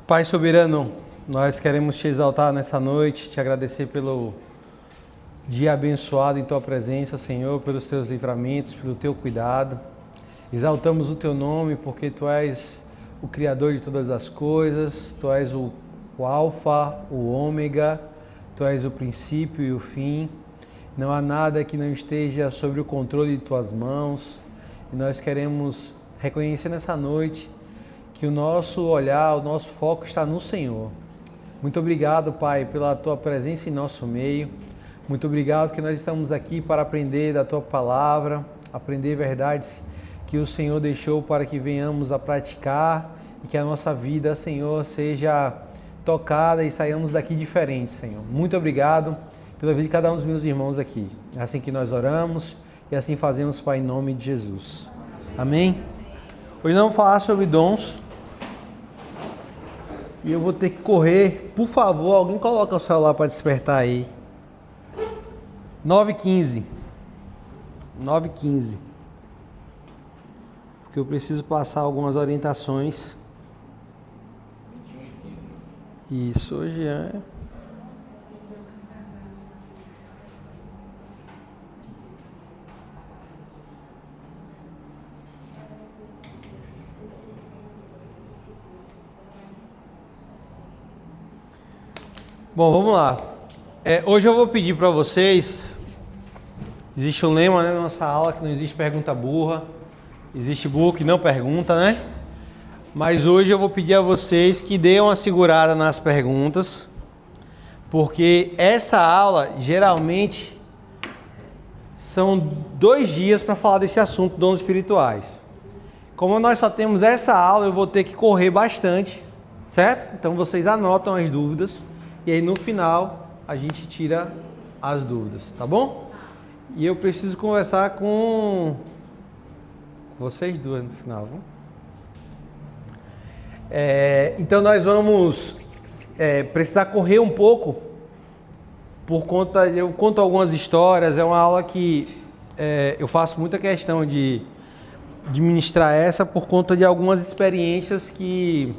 Pai soberano, nós queremos te exaltar nessa noite, te agradecer pelo dia abençoado em tua presença, Senhor, pelos teus livramentos, pelo teu cuidado. Exaltamos o teu nome porque tu és o Criador de todas as coisas, tu és o Alfa, o Ômega, tu és o princípio e o fim. Não há nada que não esteja sob o controle de tuas mãos. E nós queremos reconhecer nessa noite que o nosso olhar, o nosso foco está no Senhor. Muito obrigado, Pai, pela tua presença em nosso meio. Muito obrigado que nós estamos aqui para aprender da tua palavra, aprender verdades que o Senhor deixou para que venhamos a praticar e que a nossa vida, Senhor, seja tocada e saiamos daqui diferentes, Senhor. Muito obrigado pela vida de cada um dos meus irmãos aqui. É assim que nós oramos e assim fazemos, Pai, em nome de Jesus. Amém? Hoje nós vamos falar sobre dons. E eu vou ter que correr. Por favor, alguém coloca o celular para despertar aí. 9h15. 9h15. Porque eu preciso passar algumas orientações. Isso, hoje é... Bom, vamos lá. Hoje eu vou pedir para vocês, existe um lema, né, na nossa aula, que não existe pergunta burra, existe burro que não pergunta, né? Mas hoje eu vou pedir a vocês que deem uma segurada nas perguntas, porque essa aula, geralmente, são 2 dias para falar desse assunto, dons espirituais. Como nós só temos essa aula, eu vou ter que correr bastante, certo? Então vocês anotam as dúvidas. E aí no final a gente tira as dúvidas, tá bom? E eu preciso conversar com vocês duas no final, viu? Então nós vamos precisar correr um pouco por conta, eu conto algumas histórias, é uma aula que eu faço muita questão de ministrar essa por conta de algumas experiências que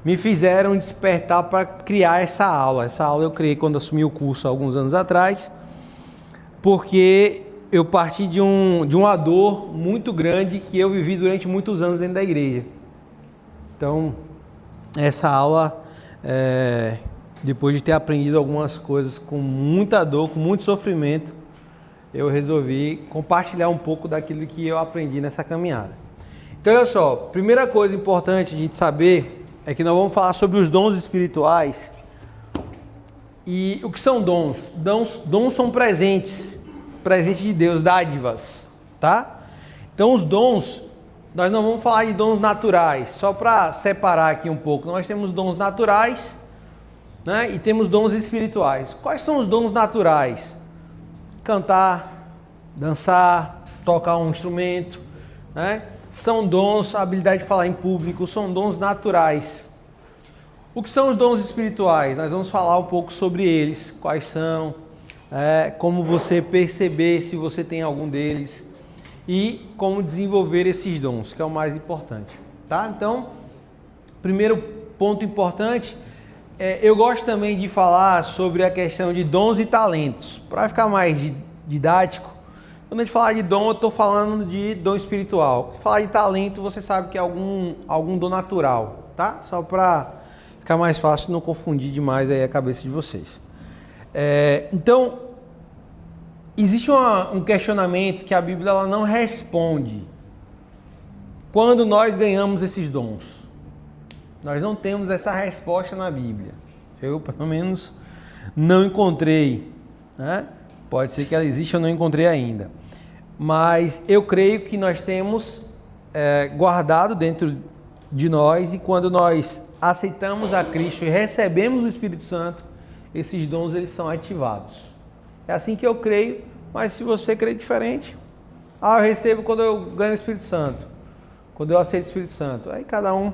me fizeram despertar para criar essa aula. Essa aula eu criei quando assumi o curso há alguns anos atrás, porque eu parti de uma dor muito grande que eu vivi durante muitos anos dentro da igreja. Então, essa aula, depois de ter aprendido algumas coisas com muita dor, com muito sofrimento, eu resolvi compartilhar um pouco daquilo que eu aprendi nessa caminhada. Então, olha só, primeira coisa importante a gente saber é que nós vamos falar sobre os dons espirituais. E o que são dons? Dons são presentes de Deus, dádivas, tá? Então os dons, nós não vamos falar de dons naturais, só para separar aqui um pouco. Nós temos dons naturais, né? E temos dons espirituais. Quais são os dons naturais? Cantar, dançar, tocar um instrumento, né? São dons, a habilidade de falar em público, são dons naturais. O que são os dons espirituais? Nós vamos falar um pouco sobre eles, quais são, como você perceber se você tem algum deles e como desenvolver esses dons, que é o mais importante, tá? Então, primeiro ponto importante, eu gosto também de falar sobre a questão de dons e talentos, para ficar mais didático. Quando a gente falar de dom, eu estou falando de dom espiritual. Quando falar de talento, você sabe que é algum dom natural, tá? Só para ficar mais fácil, não confundir demais aí a cabeça de vocês. Então, existe um questionamento que a Bíblia ela não responde. Quando nós ganhamos esses dons? Nós não temos essa resposta na Bíblia. Eu, pelo menos, não encontrei, né? Pode ser que ela exista, eu não encontrei ainda. Mas eu creio que nós temos guardado dentro de nós, e quando nós aceitamos a Cristo e recebemos o Espírito Santo, esses dons eles são ativados. É assim que eu creio, mas se você crê diferente, eu recebo quando eu ganho o Espírito Santo, quando eu aceito o Espírito Santo. Aí cada um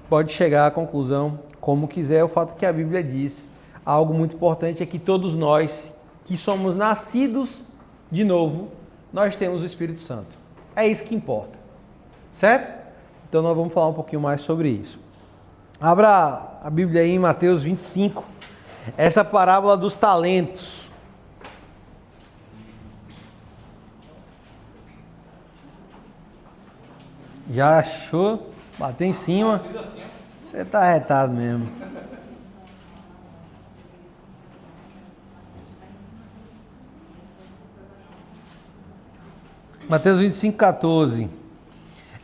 pode chegar à conclusão como quiser. O fato é que a Bíblia diz algo muito importante, é que todos nós que somos nascidos de novo, nós temos o Espírito Santo. É isso que importa, certo? Então nós vamos falar um pouquinho mais sobre isso. Abra a Bíblia aí em Mateus 25. Essa parábola dos talentos. Já achou? Bateu em cima. Você tá arretado mesmo. Mateus 25, 14.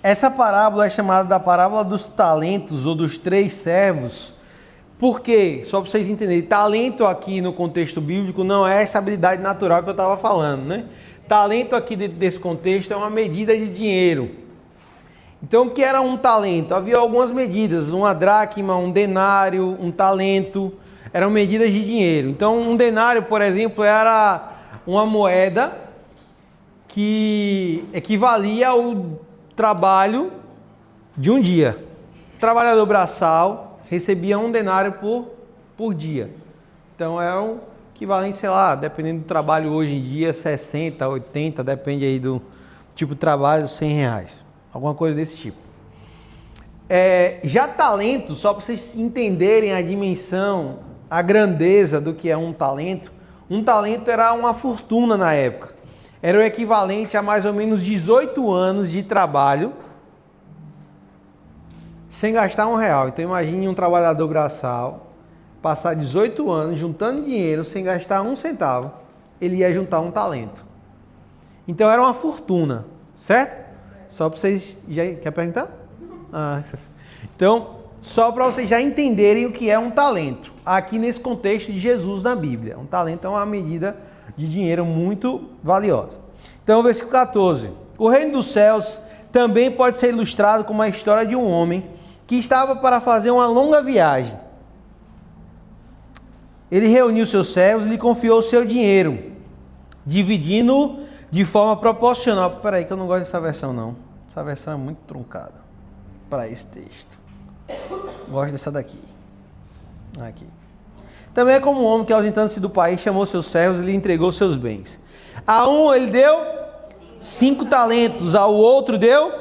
Essa parábola é chamada da parábola dos talentos ou dos 3 servos. Por quê? Só para vocês entenderem. Talento aqui no contexto bíblico não é essa habilidade natural que eu estava falando, né? Talento aqui dentro desse contexto é uma medida de dinheiro. Então, o que era um talento? Havia algumas medidas. Uma dracma, um denário, um talento. Eram medidas de dinheiro. Então, um denário, por exemplo, era uma moeda que equivalia ao trabalho de um dia. O trabalhador braçal recebia um denário por dia. Então é um equivalente, sei lá, dependendo do trabalho hoje em dia, 60, 80, depende aí do tipo de trabalho, R$100. Alguma coisa desse tipo. Já talento, só para vocês entenderem a dimensão, a grandeza do que é um talento era uma fortuna na época. Era o equivalente a mais ou menos 18 anos de trabalho sem gastar R$1. Então imagine um trabalhador braçal passar 18 anos juntando dinheiro sem gastar R$1, ele ia juntar um talento. Então era uma fortuna, certo? Só para vocês... Quer perguntar? Então, só para vocês já entenderem o que é um talento. Aqui nesse contexto de Jesus na Bíblia. Um talento é uma medida de dinheiro muito valiosa. Então, versículo 14. O reino dos céus também pode ser ilustrado com uma história de um homem que estava para fazer uma longa viagem. Ele reuniu seus servos e lhe confiou o seu dinheiro, dividindo de forma proporcional. Peraí, que eu não gosto dessa versão, não. Essa versão é muito truncada para esse texto. Gosto dessa daqui. Aqui. Também é como um homem que, ausentando-se do país, chamou seus servos e lhe entregou seus bens. A um ele deu 5 talentos, ao outro deu,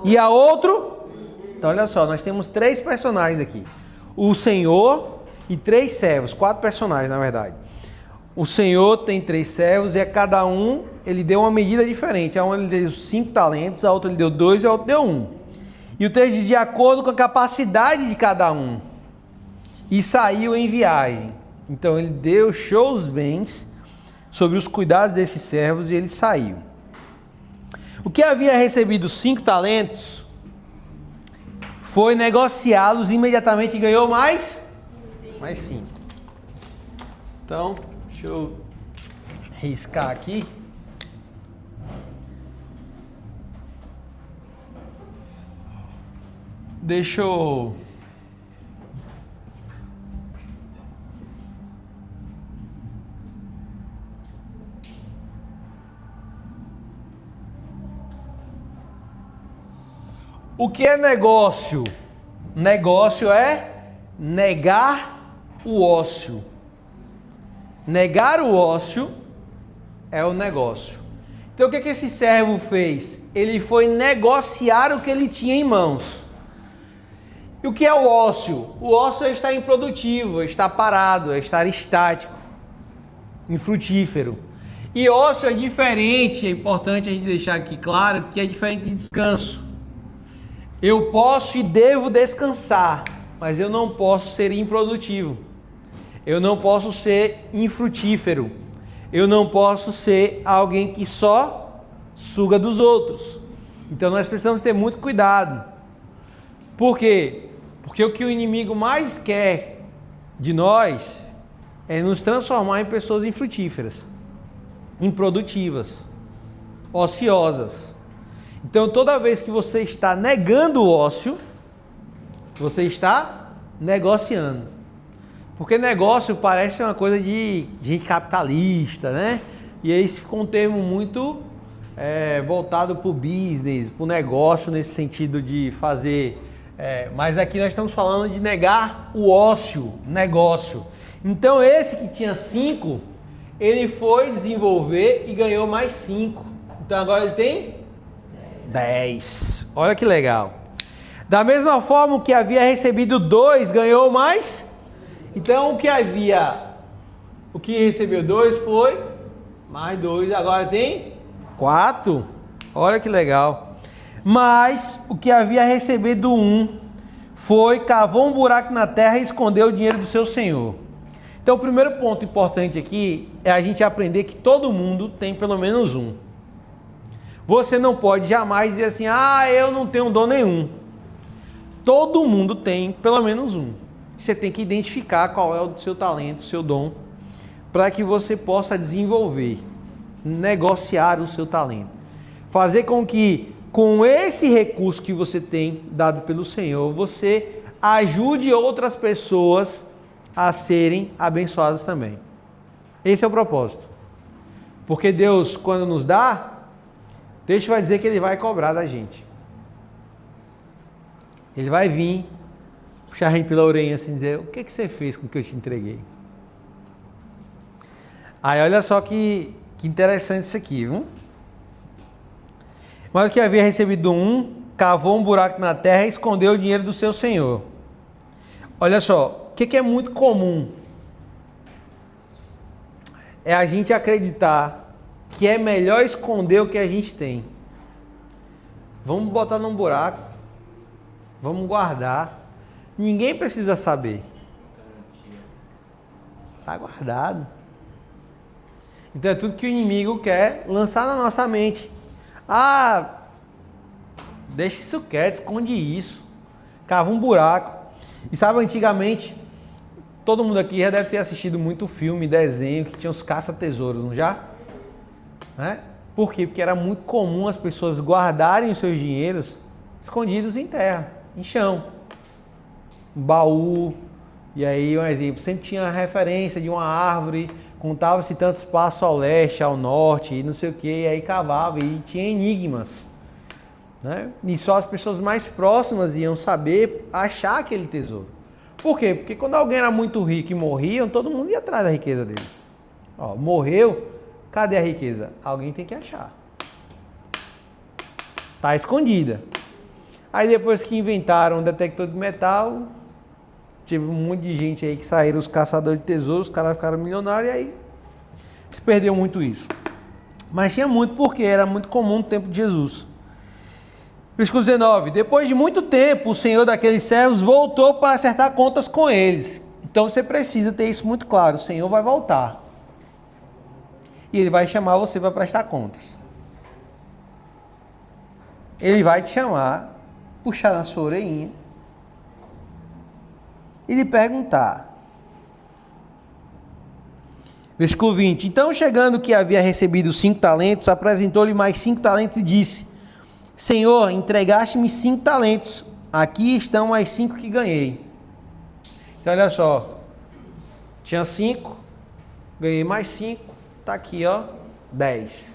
e a outro... Então olha só, nós temos 3 personagens aqui. O Senhor e 3 servos, 4 personagens na verdade. O Senhor tem 3 servos e a cada um ele deu uma medida diferente. A um ele deu 5 talentos, a outro ele deu 2 e a outro deu 1. E o texto diz de acordo com a capacidade de cada um. E saiu em viagem. Então ele deixou os bens sobre os cuidados desses servos e ele saiu. O que havia recebido 5 talentos foi negociá-los imediatamente e ganhou mais 5. Então, deixa eu riscar aqui. Deixa eu... O que é negócio? Negócio é negar o ócio. Negar o ócio é o negócio. Então o que esse servo fez? Ele foi negociar o que ele tinha em mãos. E o que é o ócio? O ócio é estar improdutivo, é estar parado, é estar estático, infrutífero. E ócio é diferente, é importante a gente deixar aqui claro que é diferente de descanso. Eu posso e devo descansar, mas eu não posso ser improdutivo. Eu não posso ser infrutífero. Eu não posso ser alguém que só suga dos outros. Então nós precisamos ter muito cuidado. Por quê? Porque o que o inimigo mais quer de nós é nos transformar em pessoas infrutíferas, improdutivas, ociosas. Então toda vez que você está negando o ócio, você está negociando. Porque negócio parece uma coisa de gente capitalista, né? E aí ficou um termo muito voltado para o business, para o negócio, nesse sentido de fazer... mas aqui nós estamos falando de negar o ócio, negócio. Então esse que tinha 5, ele foi desenvolver e ganhou mais 5. Então agora ele tem 10. Olha que legal. Da mesma forma, o que havia recebido 2 ganhou mais. Então, o que recebeu 2 foi mais 2, agora tem 4. Olha que legal. Mas o que havia recebido 1 foi, cavou um buraco na terra e escondeu o dinheiro do seu senhor. Então, o primeiro ponto importante aqui é a gente aprender que todo mundo tem pelo menos 1. Você não pode jamais dizer assim, eu não tenho dom nenhum. Todo mundo tem pelo menos 1. Você tem que identificar qual é o seu talento, o seu dom, para que você possa desenvolver, negociar o seu talento. Fazer com que, com esse recurso que você tem dado pelo Senhor, você ajude outras pessoas a serem abençoadas também. Esse é o propósito. Porque Deus, quando nos dá, Deus vai dizer que Ele vai cobrar da gente. Ele vai vir, puxar a gente pela orelha assim, dizer, o que você fez com o que eu te entreguei? Aí olha só que interessante isso aqui, viu? Mas o que havia recebido 1, cavou um buraco na terra e escondeu o dinheiro do seu senhor. Olha só, o que é muito comum? É a gente acreditar que é melhor esconder o que a gente tem. Vamos botar num buraco, vamos guardar. Ninguém precisa saber. Está guardado. Então é tudo que o inimigo quer lançar na nossa mente. Deixa isso quieto, esconde isso. Cava um buraco. E sabe, antigamente, todo mundo aqui já deve ter assistido muito filme, desenho, que tinha os caça-tesouros, não já? Né? Por quê? Porque era muito comum as pessoas guardarem os seus dinheiros escondidos em terra, em chão, um baú. E aí, um exemplo, sempre tinha a referência de uma árvore, contava-se tantos passos ao leste, ao norte, e não sei o que, e aí cavava, e tinha enigmas, né? E só as pessoas mais próximas iam saber achar aquele tesouro. Por quê? Porque quando alguém era muito rico e morria, todo mundo ia atrás da riqueza dele. Morreu, cadê a riqueza? Alguém tem que achar. Está escondida. Aí depois que inventaram o detector de metal, teve um monte de gente aí que saíram os caçadores de tesouros, os caras ficaram milionários e aí se perdeu muito isso. Mas tinha muito porque era muito comum no tempo de Jesus. Versículo 19. Depois de muito tempo, o senhor daqueles servos voltou para acertar contas com eles. Então você precisa ter isso muito claro. O Senhor vai voltar. E Ele vai chamar você para prestar contas. Ele vai te chamar, puxar na sua orelhinha e lhe perguntar. Versículo 20. Então, chegando que havia recebido 5 talentos, apresentou-lhe mais 5 talentos e disse: Senhor, entregaste-me 5 talentos. Aqui estão mais 5 que ganhei. Então, olha só. Tinha 5, ganhei mais 5. Está aqui, 10.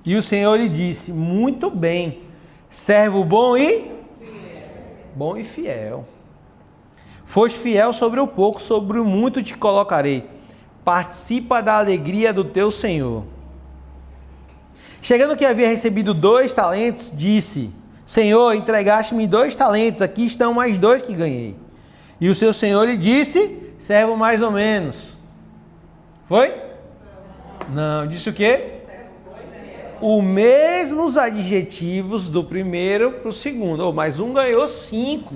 E o Senhor lhe disse: muito bem, servo bom e fiel. Foste fiel sobre o pouco, sobre o muito te colocarei. Participa da alegria do teu Senhor. Chegando que havia recebido 2 talentos, disse: Senhor, entregaste-me 2 talentos, aqui estão mais 2 que ganhei. E o seu Senhor lhe disse: servo mais ou menos. Foi? Não, disse o quê? Os mesmos adjetivos do primeiro para o segundo. Mas um ganhou 5.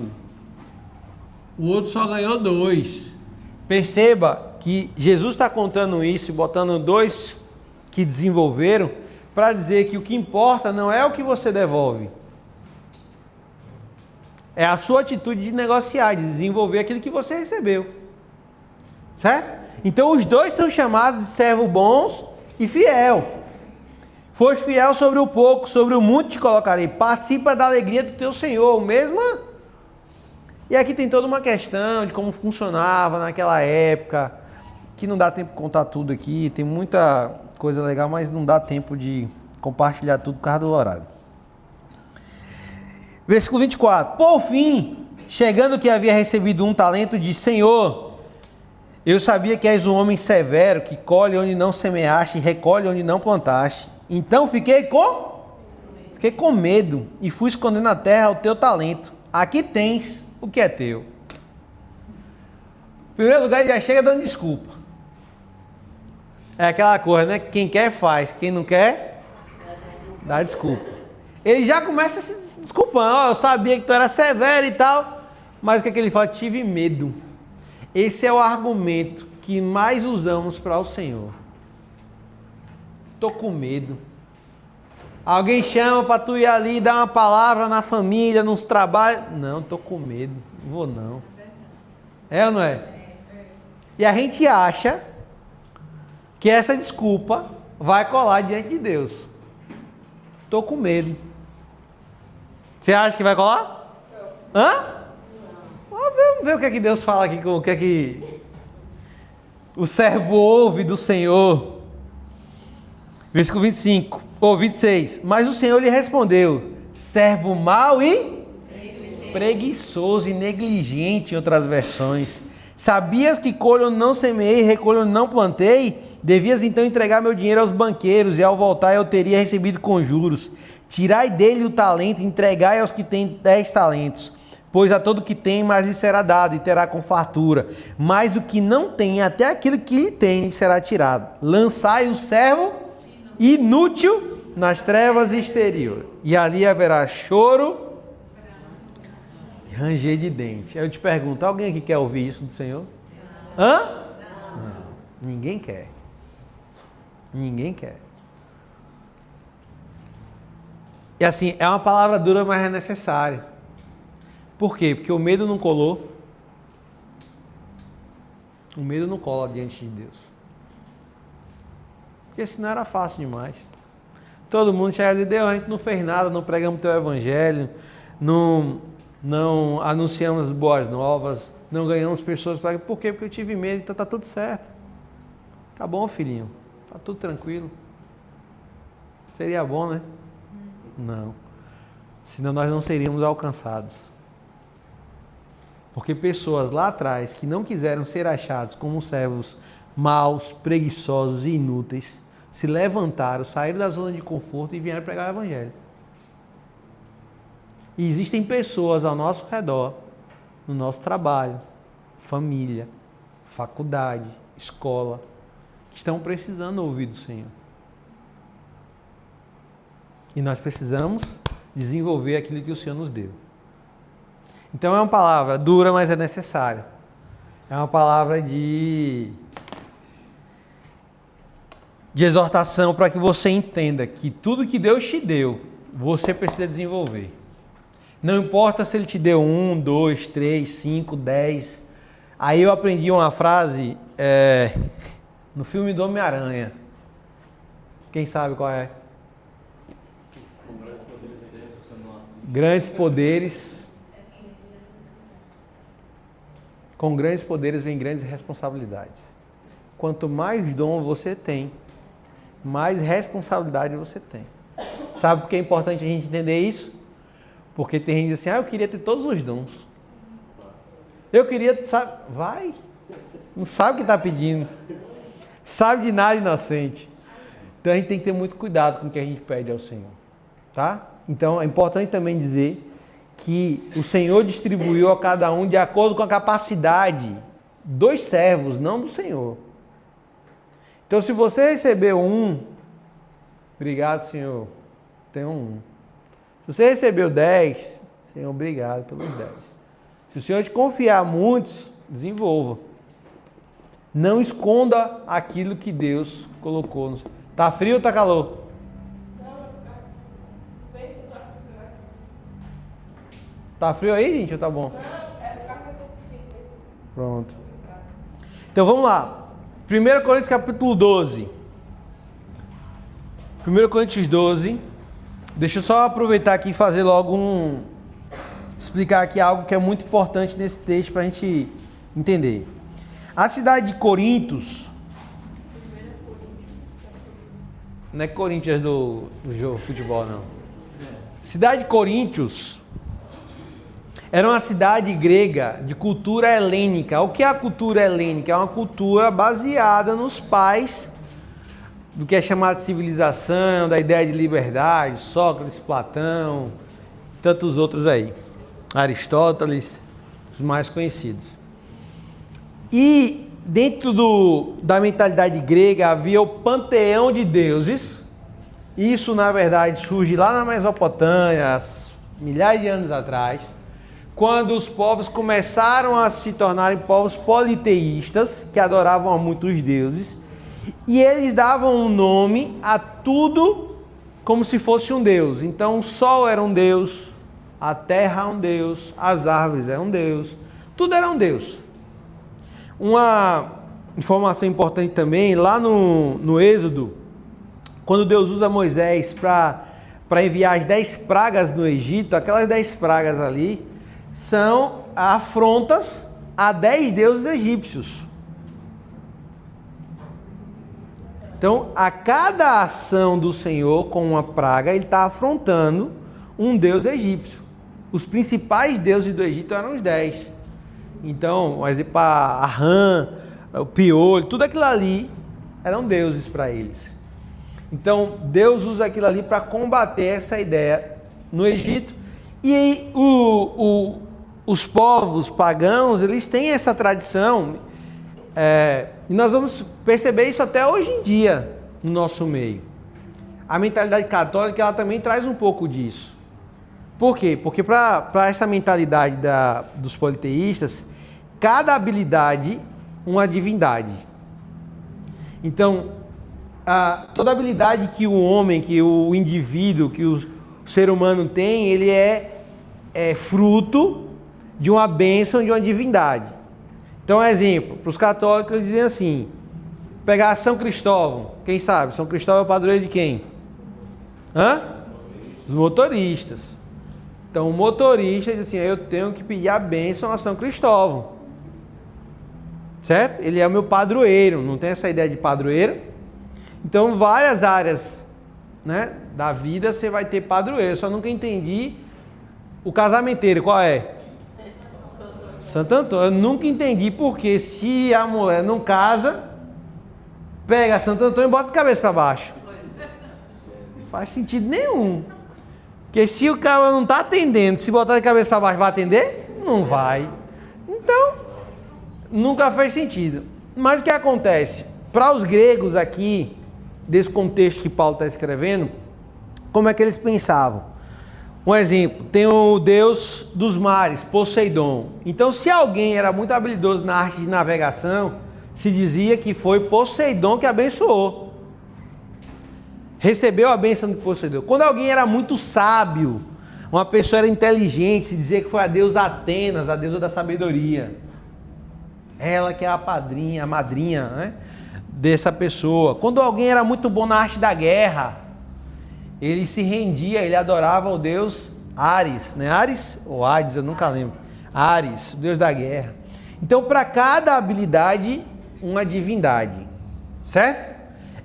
O outro só ganhou 2. Perceba que Jesus está contando isso e botando 2 que desenvolveram para dizer que o que importa não é o que você devolve. É a sua atitude de negociar, de desenvolver aquilo que você recebeu. Certo? Então os 2 são chamados de servos bons e fiel. Foste fiel sobre o pouco, sobre o muito te colocarei. Participa da alegria do teu Senhor. E aqui tem toda uma questão de como funcionava naquela época, que não dá tempo de contar tudo aqui. Tem muita coisa legal, mas não dá tempo de compartilhar tudo por causa do horário. Versículo 24. Por fim, chegando que havia recebido 1 talento, disse: Senhor, eu sabia que és um homem severo, que colhe onde não semeaste e recolhe onde não plantaste. Então fiquei Fiquei com medo e fui esconder na terra o teu talento. Aqui tens o que é teu. Em primeiro lugar, ele já chega dando desculpa. É aquela coisa, né? Quem quer faz, quem não quer, dá desculpa. Ele já começa se desculpando. Oh, eu sabia que tu era severo e tal, mas o que é que ele fala? Tive medo. Esse é o argumento que mais usamos para o Senhor. Tô com medo. Alguém chama para tu ir ali dar uma palavra na família, nos trabalhos. Não, tô com medo. Não vou não. É ou não é? E a gente acha que essa desculpa vai colar diante de Deus. Tô com medo. Você acha que vai colar? Hã? Vamos ver o que é que Deus fala aqui, o que é que o servo ouve do Senhor. Versículo 25, ou 26. Mas o Senhor lhe respondeu: servo mau e preguiçoso e negligente, em outras versões. Sabias que colho não semeei, recolho não plantei? Devias então entregar meu dinheiro aos banqueiros, e ao voltar eu teria recebido com juros. Tirai dele o talento, entregai aos que têm 10 talentos. Pois a todo que tem, mais lhe será dado, e terá com fartura. Mas o que não tem, até aquilo que lhe tem, lhe será tirado. Lançai o servo inútil nas trevas exteriores, e ali haverá choro e ranger de dente. Aí eu te pergunto, alguém aqui quer ouvir isso do Senhor? Hã? Não, ninguém quer. Ninguém quer. E assim, é uma palavra dura, mas é necessária. Por quê? Porque o medo não colou. O medo não cola diante de Deus. Porque senão era fácil demais. Todo mundo chega e diz: Deus, a gente não fez nada, não pregamos teu evangelho, não anunciamos boas novas, não ganhamos pessoas para. Por quê? Porque eu tive medo, então tá tudo certo. Tá bom, filhinho. Tá tudo tranquilo. Seria bom, né? Não. Senão nós não seríamos alcançados. Porque pessoas lá atrás que não quiseram ser achados como servos maus, preguiçosos e inúteis, se levantaram, saíram da zona de conforto e vieram pregar o evangelho. E existem pessoas ao nosso redor, no nosso trabalho, família, faculdade, escola, que estão precisando ouvir do Senhor. E nós precisamos desenvolver aquilo que o Senhor nos deu. Então é uma palavra dura, mas é necessária. É uma palavra de exortação para que você entenda que tudo que Deus te deu, você precisa desenvolver. Não importa se Ele te deu 1, 2, 3, 5, 10. Aí eu aprendi uma frase no filme do Homem-Aranha. Quem sabe qual é? Grandes poderes. Com grandes poderes vem grandes responsabilidades. Quanto mais dom você tem, mais responsabilidade você tem. Sabe por que é importante a gente entender isso? Porque tem gente que diz assim: eu queria ter todos os dons. Eu queria, sabe? Vai. Não sabe o que está pedindo. Sabe de nada, inocente. Então a gente tem que ter muito cuidado com o que a gente pede ao Senhor. Tá? Então é importante também dizer que o Senhor distribuiu a cada um de acordo com a capacidade dos servos, não do Senhor. Então se você recebeu 1, obrigado, Senhor, tem 1. Se você recebeu 10, Senhor, obrigado pelos 10. Se o Senhor te confiar muitos, desenvolva. Não esconda aquilo que Deus colocou. Tá frio ou tá calor? Tá frio aí, gente, ou tá bom? Não, é o carro que eu tô com 5. Pronto. Então vamos lá. 1 Coríntios capítulo 12. 1 Coríntios 12. Deixa eu só aproveitar aqui e fazer logo explicar aqui algo que é muito importante nesse texto para a gente entender. A cidade de Corintos. Não é Corinthians do jogo de futebol, não. Cidade de Coríntios era uma cidade grega de cultura helênica. O que é a cultura helênica? É uma cultura baseada nos pais do que é chamado de civilização, da ideia de liberdade, Sócrates, Platão, tantos outros aí, Aristóteles, os mais conhecidos. E dentro da mentalidade grega havia o panteão de deuses. Isso, na verdade, surge lá na Mesopotâmia, milhares de anos atrás, quando os povos começaram a se tornarem povos politeístas, que adoravam a muitos deuses, e eles davam um nome a tudo como se fosse um deus. Então o sol era um deus, a terra é um deus, as árvores eram um deus, tudo era um deus. Uma informação importante também, lá no Êxodo, quando Deus usa Moisés para enviar as 10 pragas no Egito, aquelas 10 pragas ali são afrontas a 10 deuses egípcios. Então, a cada ação do Senhor com uma praga, ele está afrontando um deus egípcio. Os principais deuses do Egito eram os 10. Então, por exemplo, a rã, o piolho, tudo aquilo ali eram deuses para eles. Então, Deus usa aquilo ali para combater essa ideia no Egito. E aí, os povos pagãos, eles têm essa tradição, e nós vamos perceber isso até hoje em dia no nosso meio. A mentalidade católica, ela também traz um pouco disso. Por quê? Porque para essa mentalidade dos politeístas, cada habilidade, uma divindade. Então, toda habilidade que o homem, que o indivíduo, que o ser humano tem, ele é fruto de uma bênção de uma divindade. Então, exemplo, para os católicos eles dizem assim, pegar São Cristóvão, quem sabe? São Cristóvão é o padroeiro de quem? Os motoristas. Então, o motorista diz assim, eu tenho que pedir a bênção a São Cristóvão. Certo? Ele é o meu padroeiro, não tem essa ideia de padroeiro? Então, várias áreas, né, da vida você vai ter padroeiro. Eu só nunca entendi o casamenteiro, qual é? Santo Antônio. Eu nunca entendi porque se a mulher não casa, pega Santo Antônio e bota a cabeça para baixo. Não faz sentido nenhum. Porque se o cara não está atendendo, se botar a cabeça para baixo, vai atender? Não vai. Então, nunca fez sentido. Mas o que acontece? Para os gregos aqui, desse contexto que Paulo está escrevendo, como é que eles pensavam? Um exemplo, tem o deus dos mares, Poseidon. Então, se alguém era muito habilidoso na arte de navegação, se dizia que foi Poseidon que abençoou. Recebeu a bênção de Poseidon. Quando alguém era muito sábio, uma pessoa era inteligente, se dizia que foi a deusa Atenas, a deusa da sabedoria. Ela que é a padrinha, a madrinha, né, dessa pessoa. Quando alguém era muito bom na arte da guerra, ele se rendia, ele adorava o deus Ares, né? Ares ou Hades, eu nunca lembro. Ares, o deus da guerra. Então, para cada habilidade, uma divindade, certo?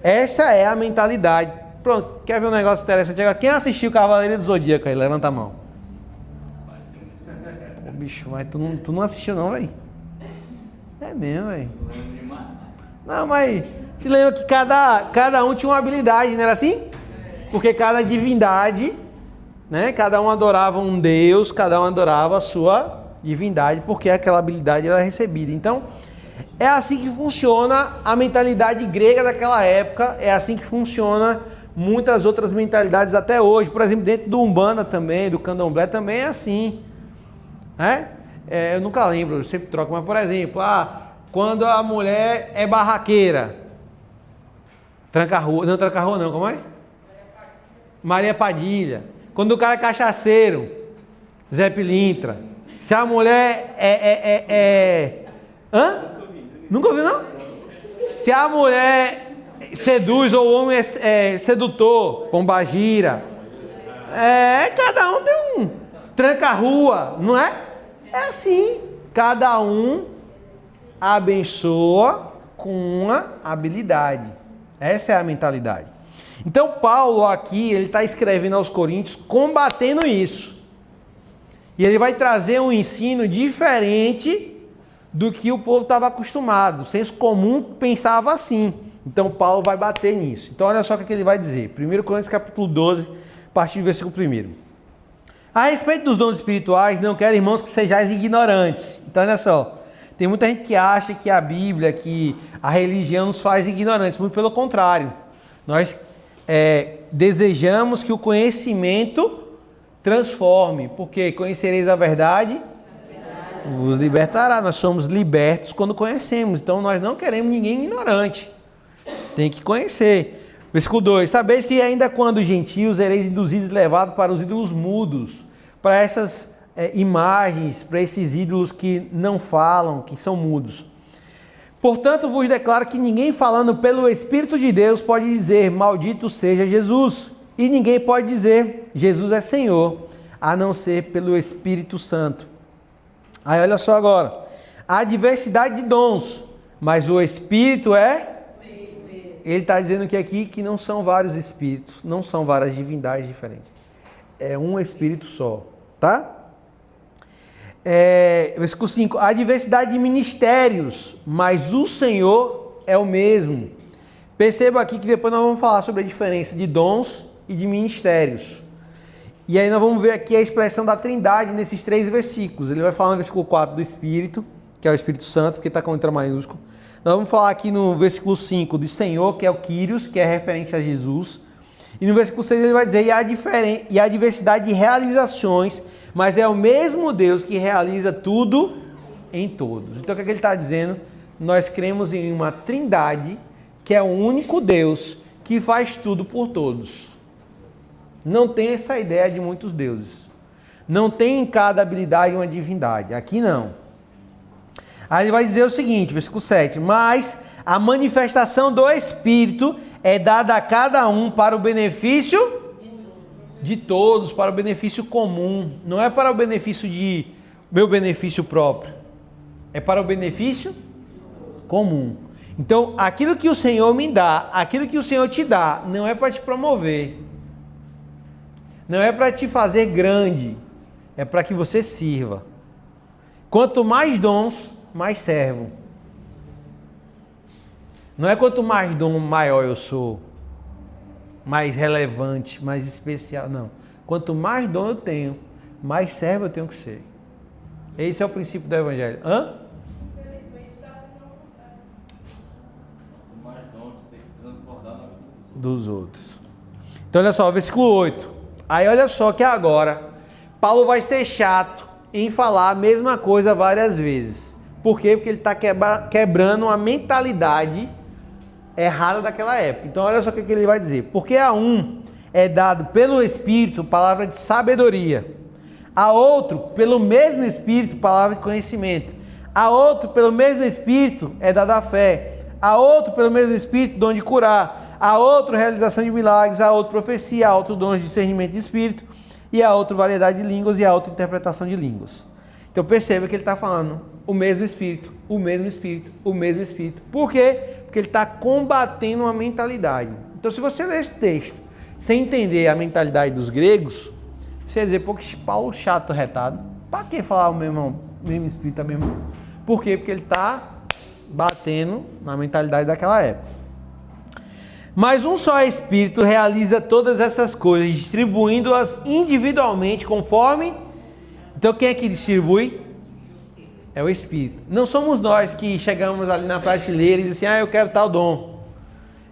Essa é a mentalidade. Pronto, quer ver um negócio interessante agora? Quem assistiu Cavaleiro do Zodíaco aí? Levanta a mão. Pô, bicho, mas tu não assistiu não, velho? É mesmo, velho. Não, mas se lembra que cada um tinha uma habilidade, não era assim? Porque cada divindade, né? Cada um adorava um deus, cada um adorava a sua divindade, porque aquela habilidade era recebida. Então, é assim que funciona a mentalidade grega daquela época, é assim que funciona muitas outras mentalidades até hoje. Por exemplo, dentro do Umbanda também, do Candomblé também é assim, né? Eu nunca lembro, eu sempre troco, mas por exemplo, quando a mulher é barraqueira, tranca-rua, não tranca-rua não, como é? Maria Padilha. Quando o cara é cachaceiro, Zé Pilintra. Se a mulher Nunca ouviu não? Se a mulher seduz ou o homem é sedutor, pombagira. Cada um tem um tranca-rua, não é? É assim. Cada um abençoa com uma habilidade. Essa é a mentalidade. Então Paulo aqui, ele está escrevendo aos Coríntios combatendo isso. E ele vai trazer um ensino diferente do que o povo estava acostumado. O senso comum pensava assim. Então Paulo vai bater nisso. Então olha só o que ele vai dizer. 1 Coríntios capítulo 12, a partir do versículo 1. A respeito dos dons espirituais, não quero, irmãos, que sejais ignorantes. Então olha só, tem muita gente que acha que a Bíblia, que a religião nos faz ignorantes. Muito pelo contrário. Nós desejamos que o conhecimento transforme. Porque conhecereis a verdade, vos libertará. Nós somos libertos quando conhecemos. Então nós não queremos ninguém ignorante. Tem que conhecer. Versículo 2. Sabeis que ainda quando gentios sereis induzidos e levados para os ídolos mudos, para essas imagens, para esses ídolos que não falam, que são mudos. Portanto, vos declaro que ninguém falando pelo Espírito de Deus pode dizer, maldito seja Jesus. E ninguém pode dizer, Jesus é Senhor, a não ser pelo Espírito Santo. Aí olha só agora. Há diversidade de dons, mas o Espírito é... Ele está dizendo que aqui que não são vários espíritos, não são várias divindades diferentes. É um Espírito só, tá? Versículo 5. Há diversidade de ministérios, mas o Senhor é o mesmo. Perceba aqui que depois nós vamos falar sobre a diferença de dons e de ministérios. E aí nós vamos ver aqui a expressão da Trindade nesses 3 versículos. Ele vai falar no versículo 4 do Espírito, que é o Espírito Santo, porque está com letra maiúscula. Nós vamos falar aqui no versículo 5 do Senhor, que é o Kyrios, que é referente a Jesus. E no versículo 6 ele vai dizer, e há diversidade de realizações, mas é o mesmo Deus que realiza tudo em todos. Então o que ele está dizendo? Nós cremos em uma Trindade, que é o único Deus que faz tudo por todos. Não tem essa ideia de muitos deuses. Não tem em cada habilidade uma divindade. Aqui não. Aí ele vai dizer o seguinte, versículo 7. Mas a manifestação do Espírito é dada a cada um para o benefício de todos, para o benefício comum. Não é para o benefício de meu benefício próprio. É para o benefício comum. Então, aquilo que o Senhor me dá, aquilo que o Senhor te dá, não é para te promover. Não é para te fazer grande. É para que você sirva. Quanto mais dons, mais servo. Não é quanto mais dom, maior eu sou, mais relevante, mais especial, não. Quanto mais dom eu tenho, mais servo eu tenho que ser. Esse é o princípio do Evangelho. Infelizmente está sendo ao contrário. Quanto mais dom você tem que transbordar na vida dos outros. Então olha só, versículo 8. Aí olha só que agora Paulo vai ser chato em falar a mesma coisa várias vezes. Por quê? Porque ele está quebrando uma mentalidade errada daquela época. Então olha só o que ele vai dizer. Porque a um é dado pelo Espírito palavra de sabedoria, a outro pelo mesmo Espírito palavra de conhecimento, a outro pelo mesmo Espírito é dada a fé, a outro pelo mesmo Espírito dom de curar, a outro realização de milagres, a outro profecia, a outro dom de discernimento de Espírito, e a outro variedade de línguas e a outra interpretação de línguas. Então perceba que ele está falando o mesmo Espírito, o mesmo Espírito, o mesmo Espírito. Por quê? Porque ele está combatendo uma mentalidade. Então se você ler esse texto sem entender a mentalidade dos gregos, você vai dizer, pô, que Paulo chato, retado. Para que falar o mesmo Espírito, mesmo? Por quê? Porque ele está batendo na mentalidade daquela época. Mas um só Espírito realiza todas essas coisas, distribuindo-as individualmente conforme... Então quem é que distribui? É o Espírito. Não somos nós que chegamos ali na prateleira e dizemos assim, eu quero tal dom.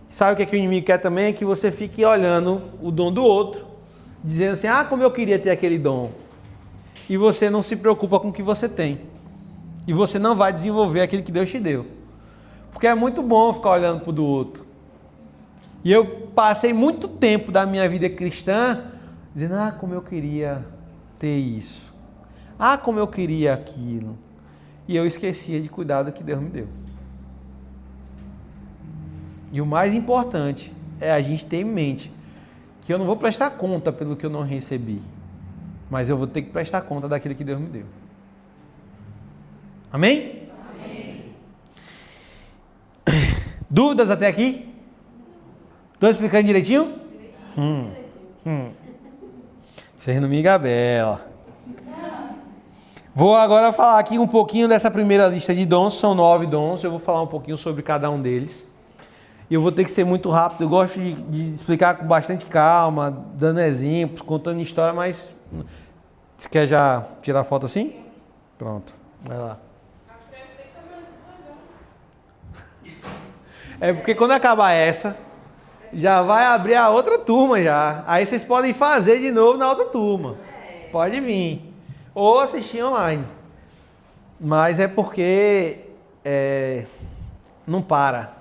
Sabe o que, é que o inimigo quer também? É que você fique olhando o dom do outro, dizendo assim, como eu queria ter aquele dom. E você não se preocupa com o que você tem. E você não vai desenvolver aquilo que Deus te deu. Porque é muito bom ficar olhando para o do outro. E eu passei muito tempo da minha vida cristã dizendo, como eu queria ter isso. Como eu queria aquilo. E eu esquecia de cuidar do que Deus me deu. E o mais importante é a gente ter em mente que eu não vou prestar conta pelo que eu não recebi, mas eu vou ter que prestar conta daquilo que Deus me deu. Amém? Amém. Dúvidas até aqui? Estou explicando direitinho? Vocês não me engabelam. Vou agora falar aqui um pouquinho dessa primeira lista de dons. São 9 dons. Eu vou falar um pouquinho sobre cada um deles. E eu vou ter que ser muito rápido. Eu gosto de explicar com bastante calma, dando exemplos, contando história, mas... Você quer já tirar foto assim? Pronto, vai lá. É porque quando acabar essa, já vai abrir a outra turma já. Aí vocês podem fazer de novo na outra turma. Pode vir. Ou assistir online. Mas é porque não para.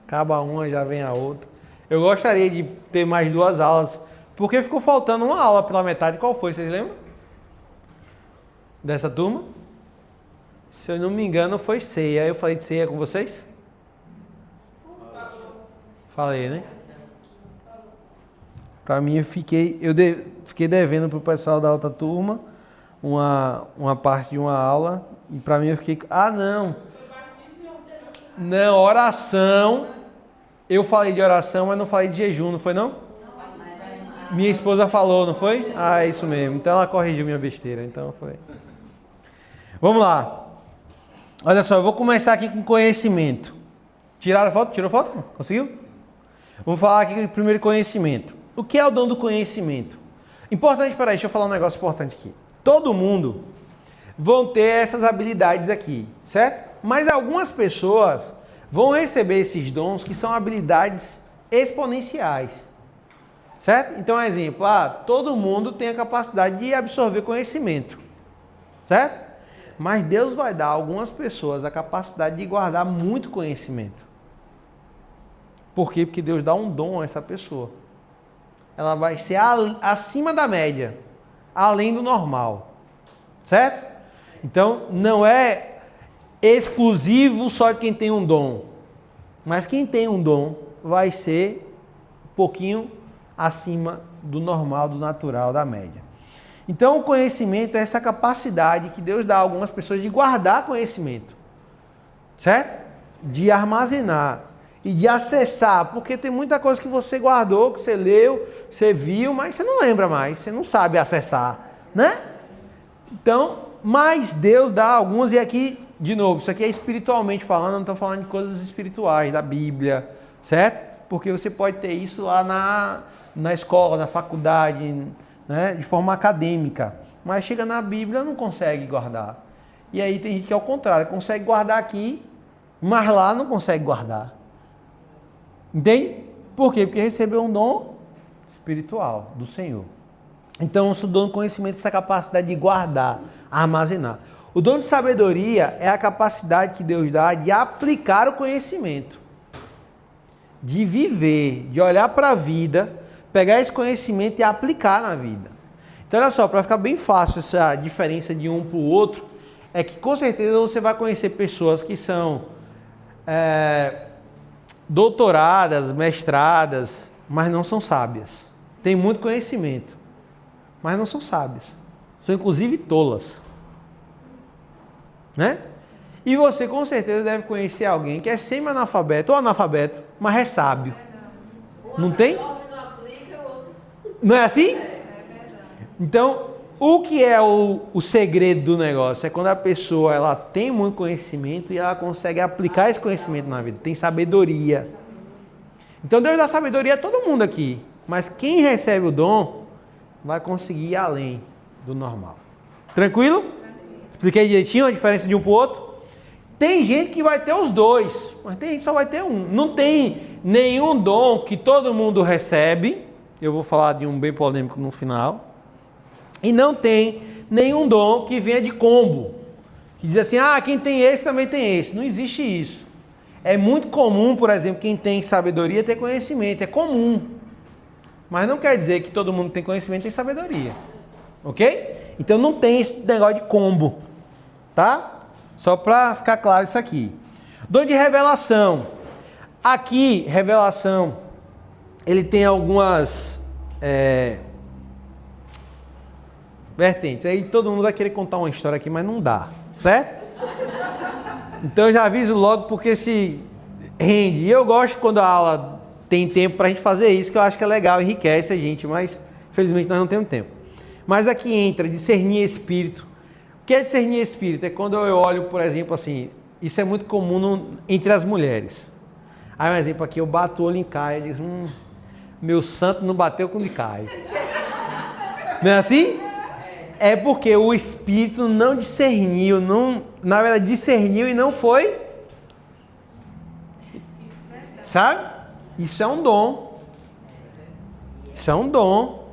Acaba uma, já vem a outra. Eu gostaria de ter mais 2 aulas, porque ficou faltando uma aula pela metade. Qual foi, vocês lembram? Dessa turma? Se eu não me engano, foi ceia. Eu falei de ceia com vocês? Falei, né? Pra mim, eu fiquei devendo pro pessoal da outra turma uma parte de uma aula. E pra mim, eu fiquei... Ah, não! Não, oração. Eu falei de oração, mas não falei de jejum, não foi não? Minha esposa falou, não foi? Ah, é isso mesmo. Então ela corrigiu minha besteira. Então foi. Vamos lá. Olha só, eu vou começar aqui com conhecimento. Tiraram a foto? Tirou foto? Conseguiu? Vamos falar aqui primeiro conhecimento. O que é o dom do conhecimento? Importante, peraí, deixa eu falar um negócio importante aqui. Todo mundo vão ter essas habilidades aqui, certo? Mas algumas pessoas vão receber esses dons que são habilidades exponenciais, certo? Então, exemplo, todo mundo tem a capacidade de absorver conhecimento, certo? Mas Deus vai dar a algumas pessoas a capacidade de guardar muito conhecimento. Por quê? Porque Deus dá um dom a essa pessoa. Ela vai ser acima da média, além do normal, certo? Então, não é exclusivo só de quem tem um dom. Mas quem tem um dom vai ser um pouquinho acima do normal, do natural, da média. Então o conhecimento é essa capacidade que Deus dá a algumas pessoas de guardar conhecimento. Certo? De armazenar e de acessar. Porque tem muita coisa que você guardou, que você leu, você viu, mas você não lembra mais, você não sabe acessar. Né? Então, mas Deus dá algumas, e aqui... De novo, isso aqui é espiritualmente falando, não estou falando de coisas espirituais, da Bíblia, certo? Porque você pode ter isso lá na escola, na faculdade, né? De forma acadêmica. Mas chega na Bíblia não consegue guardar. E aí tem gente que é o contrário, consegue guardar aqui, mas lá não consegue guardar. Entende? Por quê? Porque recebeu um dom espiritual do Senhor. Então, o dom do conhecimento é essa capacidade de guardar, armazenar. O dom de sabedoria é a capacidade que Deus dá de aplicar o conhecimento, de viver, de olhar para a vida, pegar esse conhecimento e aplicar na vida. Então, olha só, para ficar bem fácil essa diferença de um para o outro, é que com certeza você vai conhecer pessoas que são doutoradas, mestradas, mas não são sábias. Tem muito conhecimento, mas não são sábias. São inclusive tolas. Né? E você com certeza deve conhecer alguém que é semi-analfabeto ou analfabeto, mas é sábio. Não tem? Não é assim? Então, o que é o segredo do negócio? É quando a pessoa ela tem muito conhecimento e ela consegue aplicar esse conhecimento na vida. Tem sabedoria. Então Deus dá sabedoria a todo mundo aqui. Mas quem recebe o dom vai conseguir ir além do normal. Tranquilo? Expliquei direitinho a diferença de um para o outro? Tem gente que vai ter os dois, mas tem gente que só vai ter um. Não tem nenhum dom que todo mundo recebe. Eu vou falar de um bem polêmico no final. E não tem nenhum dom que venha de combo. Que diz assim, quem tem esse também tem esse. Não existe isso. É muito comum, por exemplo, quem tem sabedoria ter conhecimento. É comum. Mas não quer dizer que todo mundo tem conhecimento e tem sabedoria. Ok? Então não tem esse negócio de combo. Tá? Só para ficar claro isso aqui. Dom de revelação. Aqui, revelação, ele tem algumas vertentes. Aí todo mundo vai querer contar uma história aqui, mas não dá. Certo? Então eu já aviso logo porque se rende. E eu gosto quando a aula tem tempo para a gente fazer isso, que eu acho que é legal, enriquece a gente, mas infelizmente nós não temos tempo. Mas aqui entra discernir espírito. O que é discernir espírito? É quando eu olho, por exemplo, assim, isso é muito comum entre as mulheres. Aí um exemplo aqui, eu bato o olho em Caio, eu digo, meu santo não bateu com o de Caio. Não é assim? É porque o espírito não discerniu, na verdade discerniu e não foi. Sabe? Isso é um dom. Isso é um dom.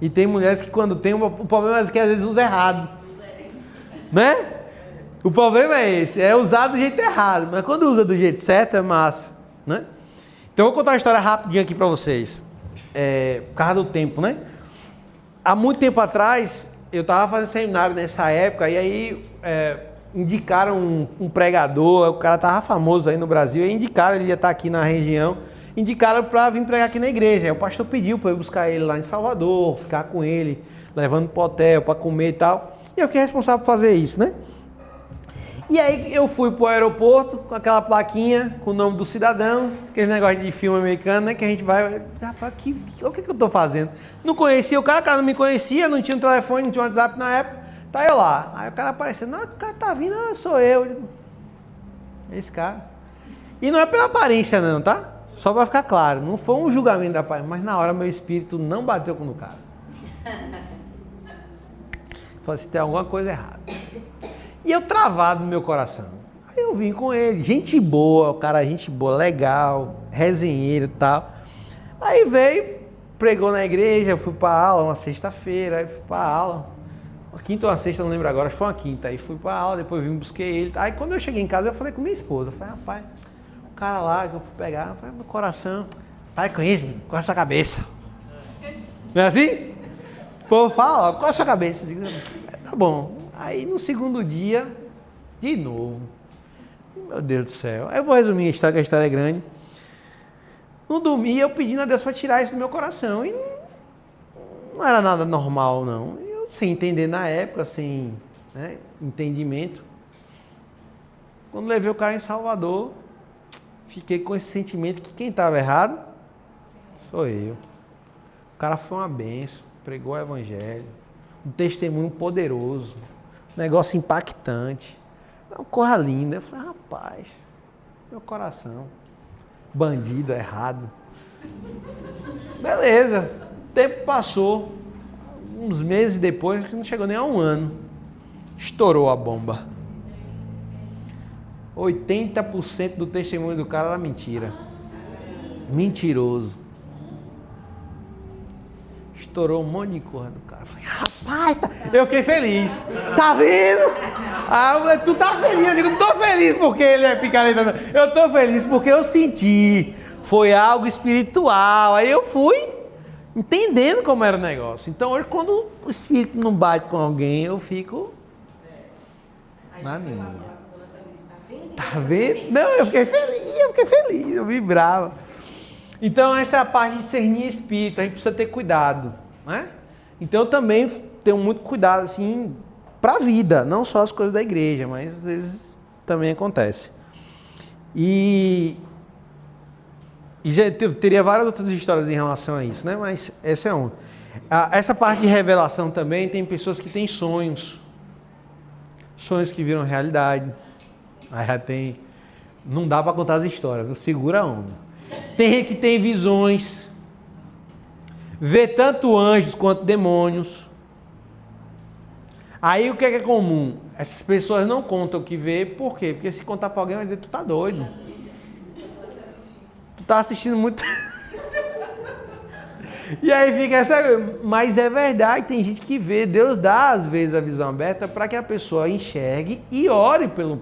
E tem mulheres que quando tem, o problema é que às vezes usa errado. Né? O problema é esse, é usar do jeito errado, mas quando usa do jeito certo é massa, né? Então eu vou contar uma história rapidinha aqui pra vocês, por causa do tempo, né? Há muito tempo atrás, eu tava fazendo seminário nessa época, e aí indicaram um pregador, o cara tava famoso aí no Brasil, e indicaram, ele ia estar aqui na região, indicaram pra vir pregar aqui na igreja. Aí o pastor pediu pra eu buscar ele lá em Salvador, ficar com ele, levando pro hotel pra comer e tal, e eu fiquei responsável por fazer isso, né? E aí eu fui pro aeroporto com aquela plaquinha com o nome do cidadão, aquele negócio de filme americano, né? Que a gente vai, rapaz, o que eu tô fazendo? Não conhecia o cara não me conhecia, não tinha um telefone, não tinha um WhatsApp na época, tá eu lá. Aí o cara apareceu, não, o cara tá vindo, sou eu. Esse cara. E não é pela aparência não, tá? Só pra ficar claro, não foi um julgamento da aparência, mas na hora meu espírito não bateu com o cara. Falei assim, tem alguma coisa errada. E eu travado no meu coração. Aí eu vim com ele, gente boa, o cara gente boa, legal, resenheiro e tal. Aí veio, pregou na igreja, eu fui pra aula uma sexta-feira, aí fui pra aula. Uma quinta ou uma sexta, não lembro agora, acho que foi uma quinta. Aí fui pra aula, depois vim, busquei ele. Aí quando eu cheguei em casa, eu falei com minha esposa. Eu falei, rapaz, o cara lá que eu fui pegar, eu falei, meu coração, para com isso, corta a sua cabeça. Não é assim? O povo fala, corta a sua cabeça. Eu digo, tá bom. Aí no segundo dia, de novo, meu Deus do céu, aí eu vou resumir a história, que a história é grande. No domingo eu pedindo a Deus para tirar isso do meu coração, e não era nada normal não, eu sem entender na época, sem entendimento. Quando levei o cara em Salvador, fiquei com esse sentimento que quem estava errado, sou eu. O cara foi uma benção, pregou o evangelho, um testemunho poderoso, negócio impactante, uma coisa linda. Eu falei, rapaz, meu coração, bandido, errado. Beleza, o tempo passou, uns meses depois, que não chegou nem a um ano, estourou a bomba. 80% do testemunho do cara era mentira. Mentiroso. Estourou um monte de coisa do cara. Eu falei, rapaz, eu fiquei feliz. Tá vendo? Ah, eu falei, tu tá feliz? Eu digo, não tô feliz porque ele é picareta, não. Eu tô feliz porque eu senti. Foi algo espiritual. Aí eu fui entendendo como era o negócio. Então hoje, quando o espírito não bate com alguém, eu fico na minha. Tá vendo? Não, eu fiquei feliz, eu vibrava. Então essa é a parte de discernir espírito, a gente precisa ter cuidado, né? Então eu também tenho muito cuidado, assim, pra vida, não só as coisas da igreja, mas às vezes também acontece. E já teria várias outras histórias em relação a isso, né? Mas essa é uma. Essa parte de revelação também, tem pessoas que têm sonhos que viram realidade. Aí já tem, não dá para contar as histórias, viu? Segura a onda. Tem gente que tem visões, vê tanto anjos quanto demônios. Aí o que é comum? Essas pessoas não contam o que vê, por quê? Porque se contar para alguém vai dizer, tu tá doido. Tu tá assistindo muito. E aí fica essa... Mas é verdade, tem gente que vê, Deus dá às vezes a visão aberta para que a pessoa enxergue e ore pelo...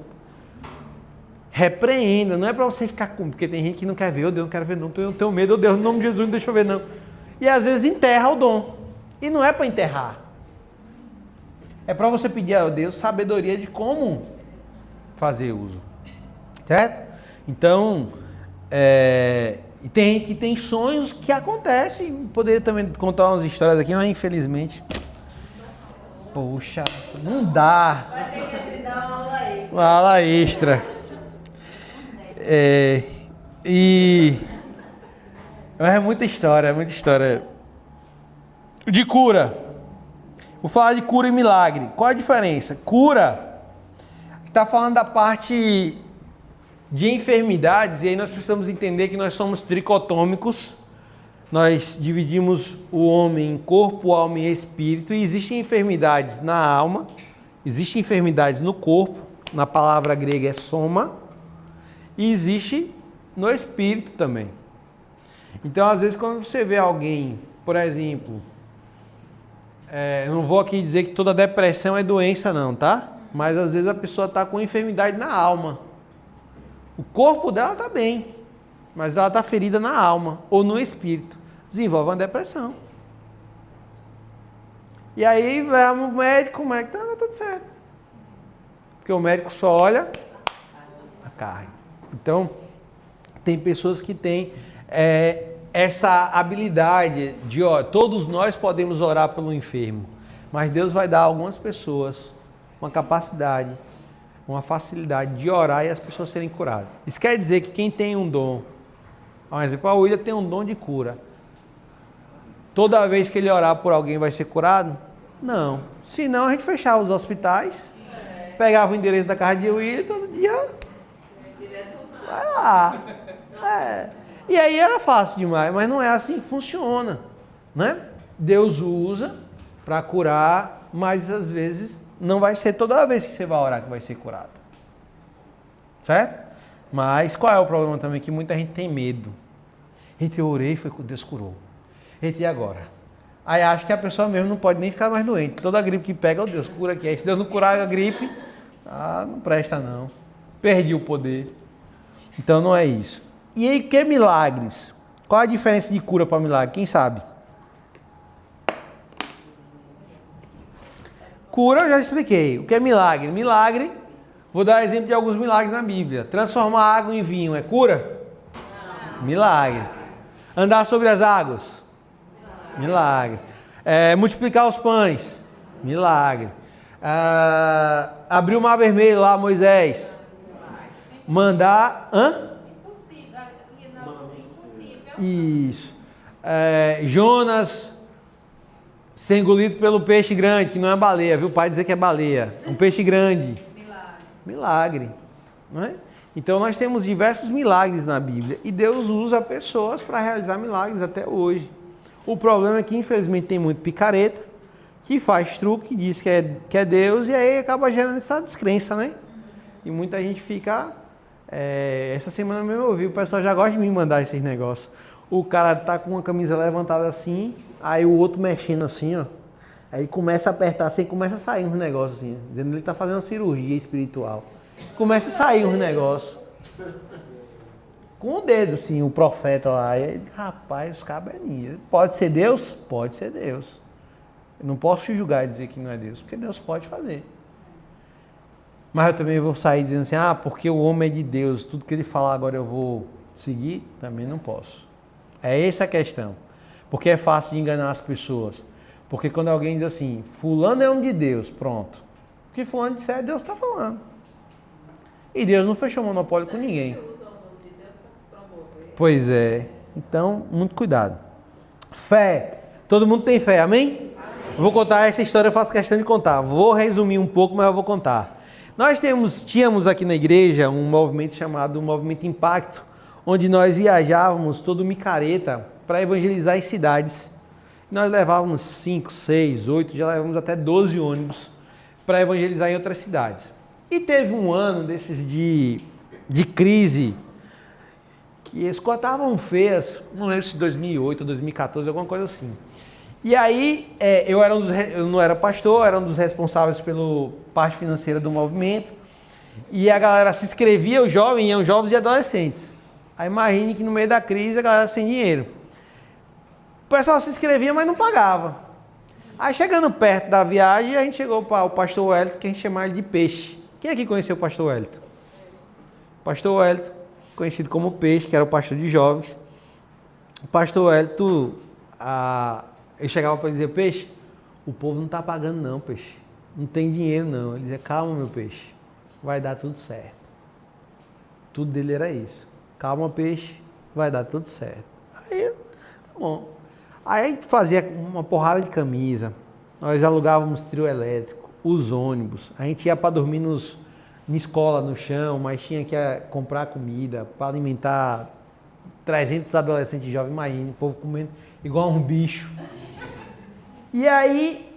Repreenda, não é para você ficar com... Porque tem gente que não quer ver, oh Deus, não quero ver não, eu tenho medo, oh Deus, no nome de Jesus, não deixa eu ver não. E às vezes enterra o dom. E não é para enterrar. É para você pedir a Deus sabedoria de como fazer uso. Certo? Então, e tem gente que tem sonhos que acontecem. Poderia também contar umas histórias aqui, mas infelizmente... Poxa, não dá. Vai ter que te dar uma aula extra. Uma aula extra. Mas é muita história. De cura. Vou falar de cura e milagre. Qual a diferença? Cura está falando da parte de enfermidades, e aí nós precisamos entender que nós somos tricotômicos, nós dividimos o homem em corpo, alma e espírito, e existem enfermidades na alma, existem enfermidades no corpo, na palavra grega é soma, e existe no espírito também. Então, às vezes, quando você vê alguém, por exemplo, eu não vou aqui dizer que toda depressão é doença não, tá? Mas às vezes a pessoa está com enfermidade na alma. O corpo dela está bem, mas ela está ferida na alma ou no espírito. Desenvolve uma depressão. E aí vai o médico, o médico tá tudo certo. Porque o médico só olha a carne. Então, tem pessoas que têm essa habilidade de, todos nós podemos orar pelo enfermo, mas Deus vai dar a algumas pessoas uma capacidade, uma facilidade de orar e as pessoas serem curadas. Isso quer dizer que quem tem um dom, por exemplo, a William tem um dom de cura. Toda vez que ele orar por alguém vai ser curado? Não. Senão a gente fechava os hospitais, pegava o endereço da casa de William e todo dia vai lá. E aí era fácil demais, mas não é assim que funciona, né? Deus usa para curar, mas às vezes não vai ser toda vez que você vai orar que vai ser curado. Certo? Mas qual é o problema também? Que muita gente tem medo. A gente orei e foi que Deus curou. E agora? Aí acha que a pessoa mesmo não pode nem ficar mais doente. Toda gripe que pega, Deus cura aqui. Aí se Deus não curar a gripe, não presta não. Perdi o poder. Então não é isso. E aí, que milagres? Qual a diferença de cura para milagre? Quem sabe? Cura eu já expliquei. O que é milagre? Milagre, vou dar exemplo de alguns milagres na Bíblia. Transformar água em vinho é cura? Não. Milagre. Andar sobre as águas? Milagre. Multiplicar os pães? Milagre. Abrir o mar vermelho lá, Moisés? Mandar... Isso. Jonas ser engolido pelo peixe grande, que não é baleia, viu? O pai dizer que é baleia. Um peixe grande. Milagre. Não é? Então nós temos diversos milagres na Bíblia e Deus usa pessoas para realizar milagres até hoje. O problema é que infelizmente tem muito picareta que faz truque, diz que é Deus e aí acaba gerando essa descrença, né? E muita gente fica... essa semana mesmo eu ouvi, o pessoal já gosta de me mandar esses negócios. O cara tá com uma camisa levantada assim, aí o outro mexendo assim, ó. Aí começa a apertar assim, começa a sair uns negócios assim, dizendo que ele tá fazendo uma cirurgia espiritual. Começa a sair uns negócios. Com o dedo, assim, o profeta lá. E aí, rapaz, os cabelinhos. Pode ser Deus? Pode ser Deus. Eu não posso te julgar e dizer que não é Deus, porque Deus pode fazer. Mas eu também vou sair dizendo assim, porque o homem é de Deus, tudo que ele falar agora eu vou seguir, também não posso. É essa a questão. Porque é fácil de enganar as pessoas. Porque quando alguém diz assim, fulano é homem de Deus, pronto. O que fulano disser, Deus está falando. E Deus não fechou monopólio com ninguém. Pois é. Então, muito cuidado. Fé. Todo mundo tem fé, amém? Eu vou contar essa história, eu faço questão de contar. Vou resumir um pouco, mas eu vou contar. Nós tínhamos aqui na igreja um movimento chamado Movimento Impacto, onde nós viajávamos todo micareta para evangelizar as cidades. Nós levávamos 5, 6, 8, já levamos até 12 ônibus para evangelizar em outras cidades. E teve um ano desses de crise, que as coisas estavam feias, não lembro se 2008 ou 2014, alguma coisa assim. E aí, eu não era pastor, era um dos responsáveis pela parte financeira do movimento. E a galera se inscrevia, os jovens, iam jovens e adolescentes. Aí imagine que no meio da crise a galera sem dinheiro. O pessoal se inscrevia, mas não pagava. Aí chegando perto da viagem, a gente chegou para o pastor Wellington, que a gente chamava ele de Peixe. Quem aqui conheceu o pastor Wellington? Pastor Wellington, conhecido como Peixe, que era o pastor de jovens. O pastor Wellington... ele chegava para dizer, Peixe, o povo não está pagando não, Peixe. Não tem dinheiro não. Ele dizia, calma meu Peixe, vai dar tudo certo. Tudo dele era isso. Calma Peixe, vai dar tudo certo. Aí, tá bom. Aí a gente fazia uma porrada de camisa. Nós alugávamos trio elétrico, os ônibus. A gente ia para dormir uma escola no chão, mas tinha que comprar comida para alimentar 300 adolescentes jovens, imagina, o povo comendo igual um bicho. E aí,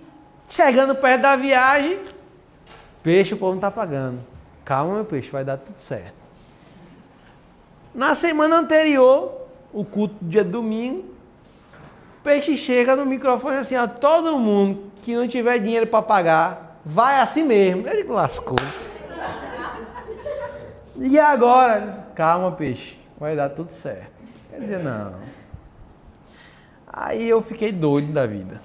chegando perto da viagem, peixe o povo não está pagando. Calma, meu peixe, vai dar tudo certo. Na semana anterior, o culto do dia de domingo, o peixe chega no microfone assim, ó, todo mundo que não tiver dinheiro para pagar, vai assim mesmo. Ele lascou. E agora? Calma, peixe, vai dar tudo certo. Quer dizer, não. Aí eu fiquei doido da vida.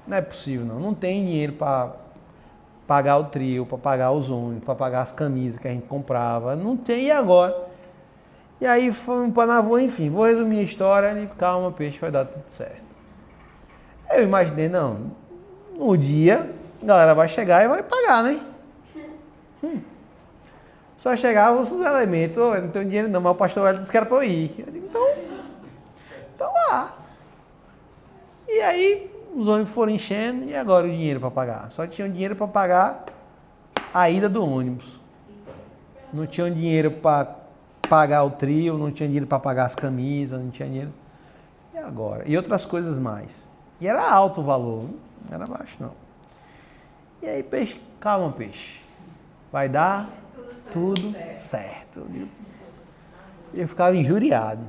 Não é possível, não. Não tem dinheiro para pagar o trio, para pagar os ônibus, para pagar as camisas que a gente comprava. Não tem, e agora? E aí fomos para Navô, enfim. Vou resumir a história. Ele, calma, peixe, vai dar tudo certo. Eu imaginei, não. No dia, a galera vai chegar e vai pagar, né? Só chegavam os elementos. Oh, não tenho dinheiro não, mas o pastor Wellington disse que era para eu ir. Eu digo, então lá. E aí, os ônibus foram enchendo e agora o dinheiro para pagar? Só tinham dinheiro para pagar a ida do ônibus. Não tinham dinheiro para pagar o trio, não tinha dinheiro para pagar as camisas, não tinha dinheiro. E agora? E outras coisas mais. E era alto o valor, não era baixo não. E aí, peixe, calma, peixe. Vai dar tudo certo. Eu ficava injuriado.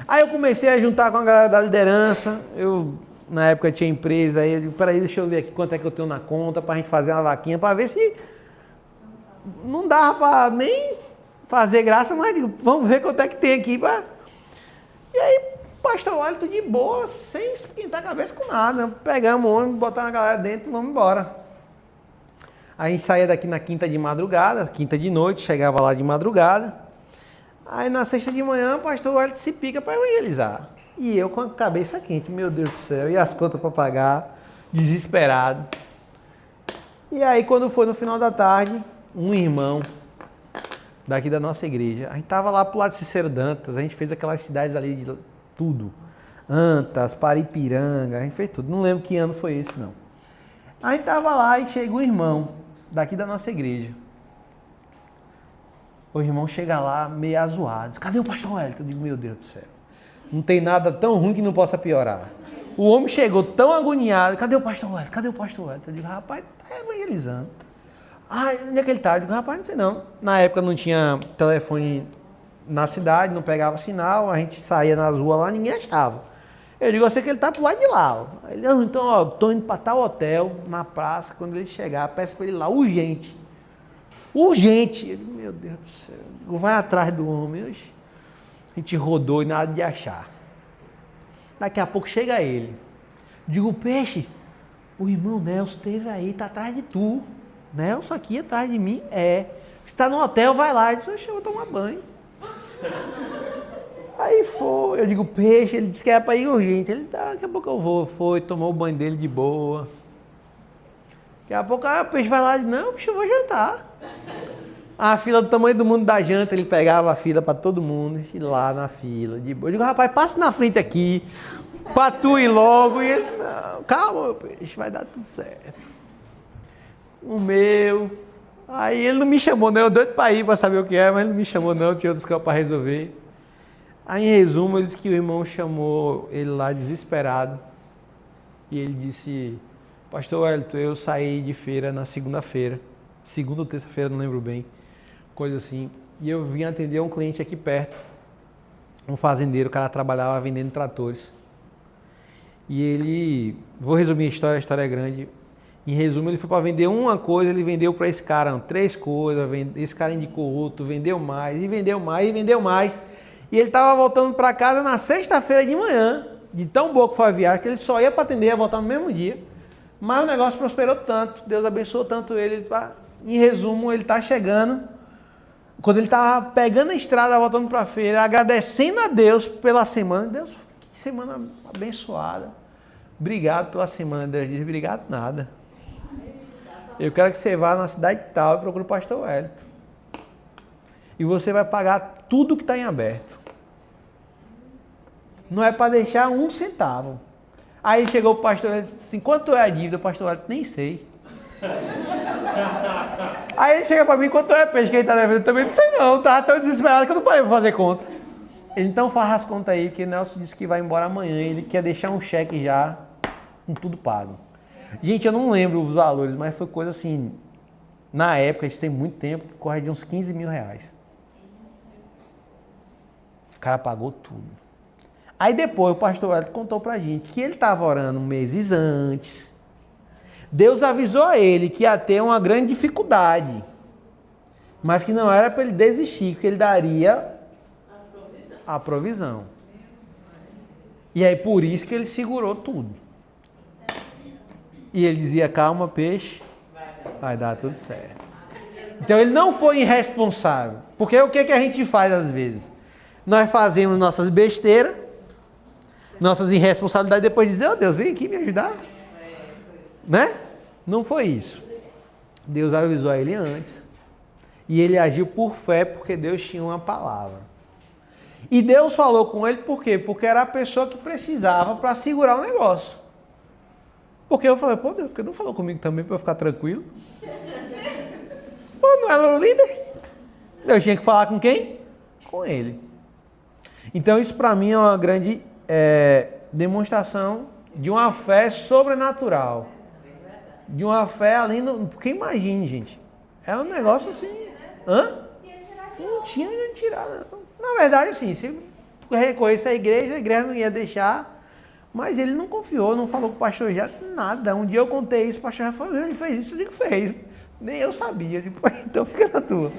Aí eu comecei a juntar com a galera da liderança. Eu, na época, tinha empresa. Aí eu digo, peraí, deixa eu ver aqui quanto é que eu tenho na conta pra gente fazer uma vaquinha, pra ver se não dava pra nem fazer graça, mas digo, vamos ver quanto é que tem aqui. E aí, pastor Wellington de boa, sem esquentar a cabeça com nada. Pegamos o ônibus, botamos a galera dentro e vamos embora. A gente saía daqui na quinta de madrugada, quinta de noite, chegava lá de madrugada. Aí na sexta de manhã o pastor Wellington se pica para evangelizar. E eu com a cabeça quente, meu Deus do céu, e as contas para pagar, desesperado. E aí quando foi no final da tarde, um irmão daqui da nossa igreja, a gente tava lá pro lado de Cicero Dantas, a gente fez aquelas cidades ali de tudo. Antas, Paripiranga, a gente fez tudo. Não lembro que ano foi esse não. A gente tava lá e chegou um irmão daqui da nossa igreja. O irmão chega lá meio azoado. Cadê o pastor Wellington? Eu digo, meu Deus do céu. Não tem nada tão ruim que não possa piorar. O homem chegou tão agoniado. Cadê o pastor Wellington? Cadê o pastor Wellington? Eu digo, rapaz, tá evangelizando. Ah, onde é que ele tá? Eu digo, rapaz, não sei não. Na época não tinha telefone na cidade, não pegava sinal. A gente saía nas ruas lá, ninguém achava. Eu digo, eu sei que ele tá pro lado de lá. Ó. Ele, então, ó, tô indo pra tal hotel, na praça. Quando ele chegar, peço pra ele ir lá, urgente. Urgente! Ele, meu Deus do céu, vai atrás do homem. A gente rodou e nada de achar. Daqui a pouco chega ele. Digo, peixe, o irmão Nelson esteve aí, tá atrás de tu. Nelson aqui atrás de mim? É. Se tá no hotel, vai lá. Ele disse, eu vou tomar banho. Aí foi, eu digo, peixe, ele disse que era para ir urgente. Ele, daqui a pouco eu vou. Foi, tomou o banho dele de boa. Daqui a pouco, o peixe vai lá e diz, não, bicho, eu vou jantar. A fila do tamanho do mundo da janta, ele pegava a fila para todo mundo, e lá na fila, de boa. Eu digo, rapaz, passa na frente aqui, para tu ir logo. E ele, não, calma, meu peixe, vai dar tudo certo. O meu. Aí ele não me chamou, não. Eu doido para ir, para saber o que é, mas ele não me chamou, não. Tinha outros caras para resolver. Aí, em resumo, ele disse que o irmão chamou ele lá desesperado. E ele disse, pastor Wellington, eu saí de feira na segunda-feira. Segunda ou terça-feira, não lembro bem. Coisa assim. E eu vim atender um cliente aqui perto. Um fazendeiro, o cara trabalhava vendendo tratores. E ele... Vou resumir a história é grande. Em resumo, ele foi para vender uma coisa, ele vendeu para esse cara 3 coisas, esse cara indicou outro, vendeu mais, e vendeu mais, e vendeu mais. E ele estava voltando para casa na sexta-feira de manhã, de tão boa que foi a viagem, que ele só ia para atender, ia voltar no mesmo dia. Mas o negócio prosperou tanto, Deus abençoou tanto ele. Em resumo, ele está chegando, quando ele estava pegando a estrada, voltando para a feira, agradecendo a Deus pela semana. Deus, que semana abençoada. Obrigado pela semana. Deus diz, obrigado nada. Eu quero que você vá na cidade tal e procure o pastor Wellington. E você vai pagar tudo que está em aberto. Não é para deixar 1 centavo. Aí chegou o pastor e disse assim, quanto é a dívida? O pastor Wellington, nem sei. Aí ele chega pra mim, quanto é peixe que ele tá devendo? Eu também não sei não, tava tão desesperado que eu não parei pra fazer conta. Ele, então faz as contas aí, porque Nelson disse que vai embora amanhã, ele quer deixar um cheque já, com tudo pago. Gente, eu não lembro os valores, mas foi coisa assim, na época, isso tem muito tempo, corre de uns 15 mil reais. O cara pagou tudo. Aí depois o pastor Hélio contou pra gente que ele estava orando meses antes. Deus avisou a ele que ia ter uma grande dificuldade, mas que não era para ele desistir, que ele daria a provisão. E aí por isso que ele segurou tudo. E ele dizia, calma peixe, vai dar tudo certo. Então ele não foi irresponsável. Porque o que a gente faz às vezes? Nós fazemos nossas besteiras, nossas irresponsabilidades, depois dizer, oh Deus, vem aqui me ajudar. Né? Não foi isso. Deus avisou a ele antes. E ele agiu por fé, porque Deus tinha uma palavra. E Deus falou com ele por quê? Porque era a pessoa que precisava para segurar o negócio. Porque eu falei, pô Deus, por que não falou comigo também para eu ficar tranquilo? Pô, não era o líder? Deus tinha que falar com quem? Com ele. Então isso para mim é uma grande demonstração de uma fé sobrenatural. De uma fé além do... Porque imagine, gente. Era um negócio assim... Hã? Não tinha de tirar, não. Na verdade, assim, se recorresse à igreja, a igreja não ia deixar. Mas ele não confiou, não falou com o pastor Jair nada. Um dia eu contei isso, o pastor Jair falou, ele fez isso, eu digo, fez. Nem eu sabia. Depois, então fica na tua. Tem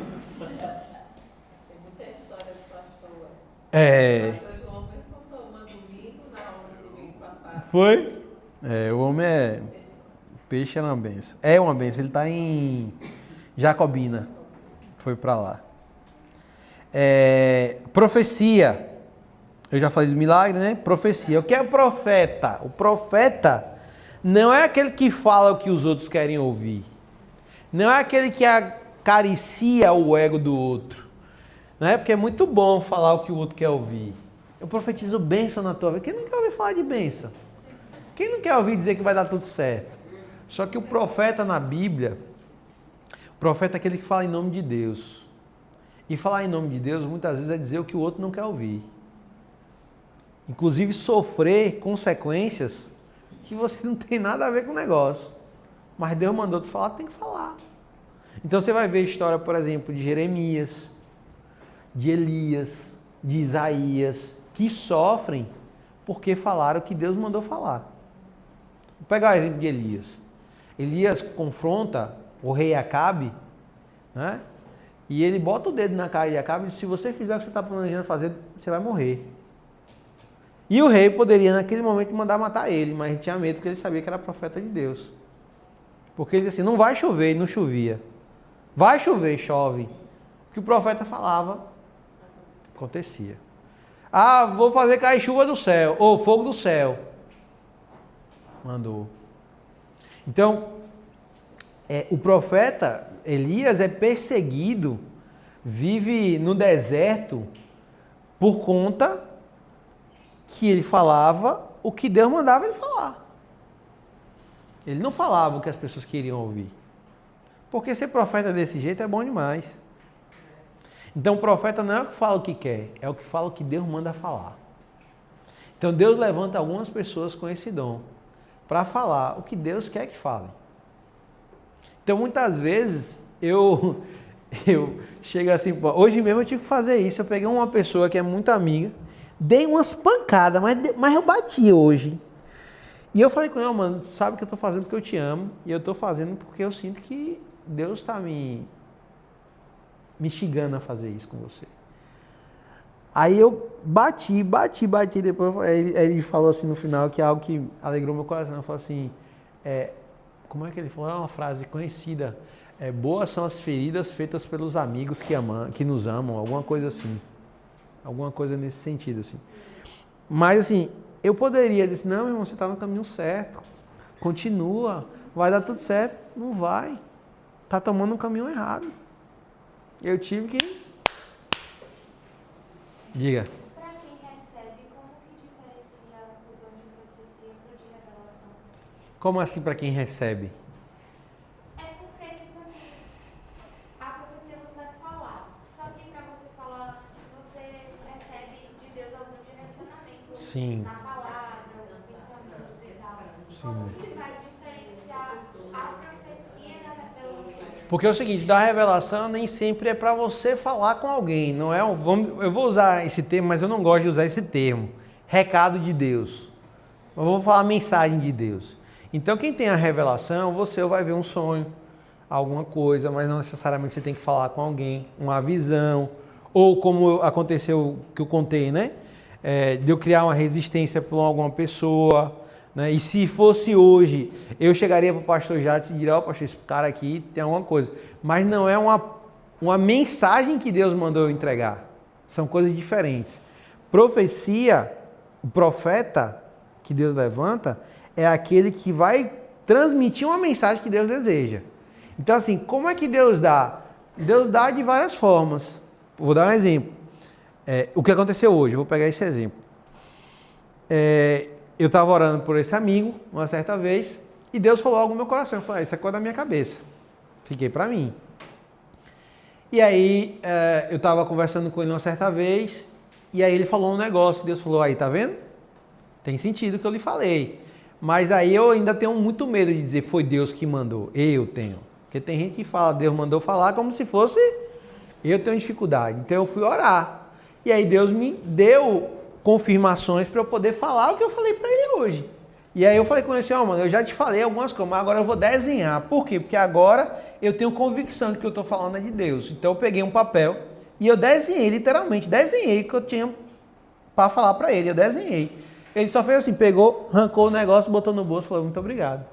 muita história do pastor. É... O homem contou uma domingo, na aula do domingo passado. Foi? O homem é... Peixe é uma benção. É uma benção, ele está em Jacobina. Foi para lá. Profecia. Eu já falei do milagre, né? Profecia. O que é profeta? O profeta não é aquele que fala o que os outros querem ouvir. Não é aquele que acaricia o ego do outro. Não é porque é muito bom falar o que o outro quer ouvir. Eu profetizo bênção na tua vida. Quem não quer ouvir falar de bênção? Quem não quer ouvir dizer que vai dar tudo certo? Só que o profeta na Bíblia, o profeta é aquele que fala em nome de Deus. E falar em nome de Deus muitas vezes é dizer o que o outro não quer ouvir. Inclusive sofrer consequências que você não tem nada a ver com o negócio. Mas Deus mandou tu falar, tem que falar. Então você vai ver a história, por exemplo, de Jeremias, de Elias, de Isaías, que sofrem porque falaram o que Deus mandou falar. Vou pegar o exemplo de Elias. Elias confronta o rei Acabe, né? E ele bota o dedo na cara de Acabe e diz, se você fizer o que você está planejando fazer, você vai morrer. E o rei poderia naquele momento mandar matar ele, mas ele tinha medo porque ele sabia que era profeta de Deus. Porque ele disse assim, não vai chover, e não chovia. Vai chover, chove. O que o profeta falava, acontecia. Ah, vou fazer cair chuva do céu, ou fogo do céu. Mandou. Então, o profeta Elias é perseguido, vive no deserto por conta que ele falava o que Deus mandava ele falar. Ele não falava o que as pessoas queriam ouvir. Porque ser profeta desse jeito é bom demais. Então o profeta não é o que fala o que quer, é o que fala o que Deus manda falar. Então Deus levanta algumas pessoas com esse dom para falar o que Deus quer que fale. Então muitas vezes eu chego assim, hoje mesmo eu tive que fazer isso, eu peguei uma pessoa que é muito amiga, dei umas pancadas, mas eu bati hoje. E eu falei com ela, mano, sabe que eu tô fazendo porque eu te amo, e eu tô fazendo porque eu sinto que Deus está me instigando a fazer isso com você. Aí eu bati, depois ele falou assim no final, que é algo que alegrou meu coração, ele falou assim, como é que ele falou? É uma frase conhecida, boas são as feridas feitas pelos amigos que nos amam, alguma coisa assim, alguma coisa nesse sentido, assim. Mas assim, eu poderia dizer, não, irmão, você está no caminho certo, continua, vai dar tudo certo, não vai, está tomando um caminho errado. Eu tive que... Diga. Para quem recebe, como que diferencia o dom de profecia para o de revelação? Como assim para quem recebe? É Como que vai diferenciar a profecia da revelação? Porque é o seguinte, da revelação nem sempre é para você falar com alguém, não é? Eu vou usar esse termo, mas eu não gosto de usar esse termo. Recado de Deus. Eu vou falar mensagem de Deus. Então quem tem a revelação, você vai ver um sonho, alguma coisa, mas não necessariamente você tem que falar com alguém, uma visão, ou como aconteceu que eu contei, né? De eu criar uma resistência por alguma pessoa, né? E se fosse hoje, eu chegaria para o pastor Jades e diria, ó, pastor, esse cara aqui tem alguma coisa. Mas não é uma mensagem que Deus mandou eu entregar. São coisas diferentes. Profecia, o profeta que Deus levanta, é aquele que vai transmitir uma mensagem que Deus deseja. Então, assim, como é que Deus dá? Deus dá de várias formas. Vou dar um exemplo. O que aconteceu hoje, eu vou pegar esse exemplo. Eu estava orando por esse amigo, uma certa vez, e Deus falou algo no meu coração. Eu falei, isso é coisa da minha cabeça. Fiquei para mim. E aí, eu estava conversando com ele uma certa vez, e aí ele falou um negócio. Deus falou, aí, tá vendo? Tem sentido o que eu lhe falei. Mas aí eu ainda tenho muito medo de dizer, foi Deus que mandou. Eu tenho. Porque tem gente que fala, Deus mandou falar como se fosse... Eu tenho dificuldade. Então eu fui orar. E aí Deus me deu confirmações para eu poder falar o que eu falei para ele hoje. E aí eu falei com ele assim, mano, eu já te falei algumas coisas, mas agora eu vou desenhar. Por quê? Porque agora eu tenho convicção de que eu estou falando é de Deus. Então eu peguei um papel e eu desenhei, literalmente, desenhei o que eu tinha para falar para ele. Eu desenhei. Ele só fez assim, pegou, arrancou o negócio, botou no bolso e falou, muito obrigado.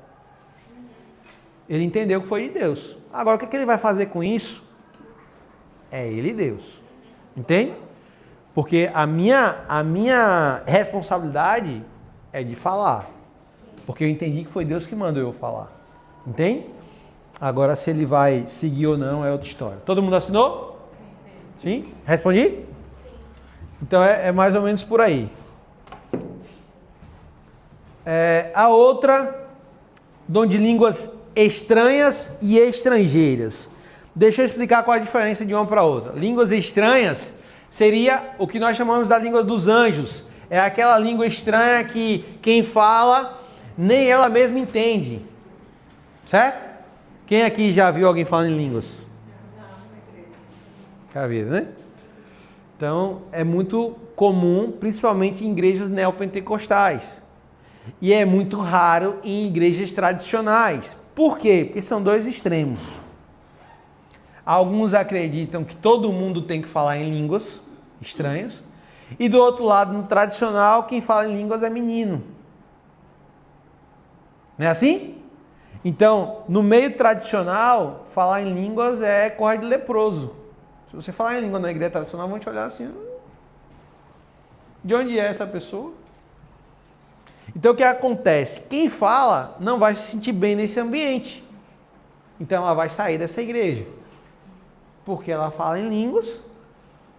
Ele entendeu que foi de Deus. Agora o que ele vai fazer com isso? É ele e Deus. Entende? Porque a minha responsabilidade é de falar. Porque eu entendi que foi Deus que mandou eu falar. Entende? Agora, se ele vai seguir ou não, é outra história. Todo mundo assinou? Sim. Sim? Respondi? Sim. Então, é mais ou menos por aí. A outra, dom de línguas estranhas e estrangeiras. Deixa eu explicar qual é a diferença de uma para outra. Línguas estranhas seria o que nós chamamos da língua dos anjos. É aquela língua estranha que quem fala nem ela mesma entende. Certo? Quem aqui já viu alguém falando em línguas? Já viu, né? Então, é muito comum, principalmente em igrejas neopentecostais. E é muito raro em igrejas tradicionais. Por quê? Porque são dois extremos. Alguns acreditam que todo mundo tem que falar em línguas estranhas. E do outro lado, no tradicional, quem fala em línguas é menino. Não é assim? Então, no meio tradicional, falar em línguas é corre de leproso. Se você falar em língua na igreja tradicional, vão te olhar assim. De onde é essa pessoa? Então, o que acontece? Quem fala não vai se sentir bem nesse ambiente. Então, ela vai sair dessa igreja. Porque ela fala em línguas,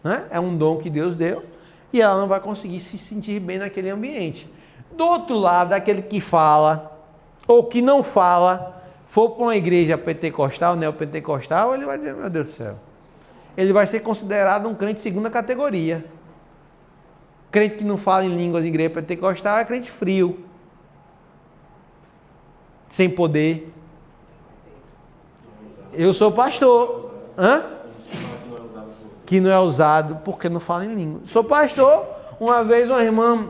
né? É um dom que Deus deu, e ela não vai conseguir se sentir bem naquele ambiente. Do outro lado, aquele que fala, ou que não fala, for para uma igreja pentecostal, neopentecostal, ele vai dizer, meu Deus do céu, ele vai ser considerado um crente de segunda categoria. Crente que não fala em línguas de igreja pentecostal é crente frio, sem poder. Eu sou pastor. Hã? Que não é usado porque não fala em língua. Sou pastor. Uma vez uma irmã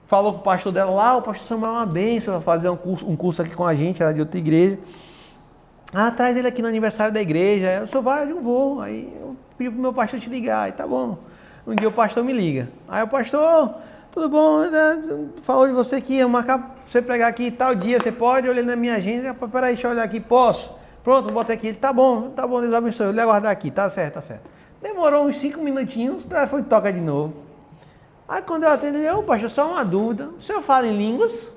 falou com o pastor dela lá, o pastor Samuel é uma bênção, vai fazer um curso aqui com a gente, era de outra igreja. Traz ele aqui no aniversário da igreja. Eu sou vai, eu vou. Aí eu pedi pro meu pastor te ligar. Aí tá bom. Um dia o pastor me liga. Aí o pastor, tudo bom? Falou de você aqui, eu marcar pra você pregar aqui tal dia, você pode? Eu olhei na minha agenda, peraí, deixa eu olhar aqui, posso? Pronto, bota aqui. Tá bom, Deus abençoe. Eu lhe aguardar aqui, tá certo, tá certo. Demorou uns 5 minutinhos, o telefone toca de novo. Aí quando eu atendi, pastor, só uma dúvida. O senhor fala em línguas?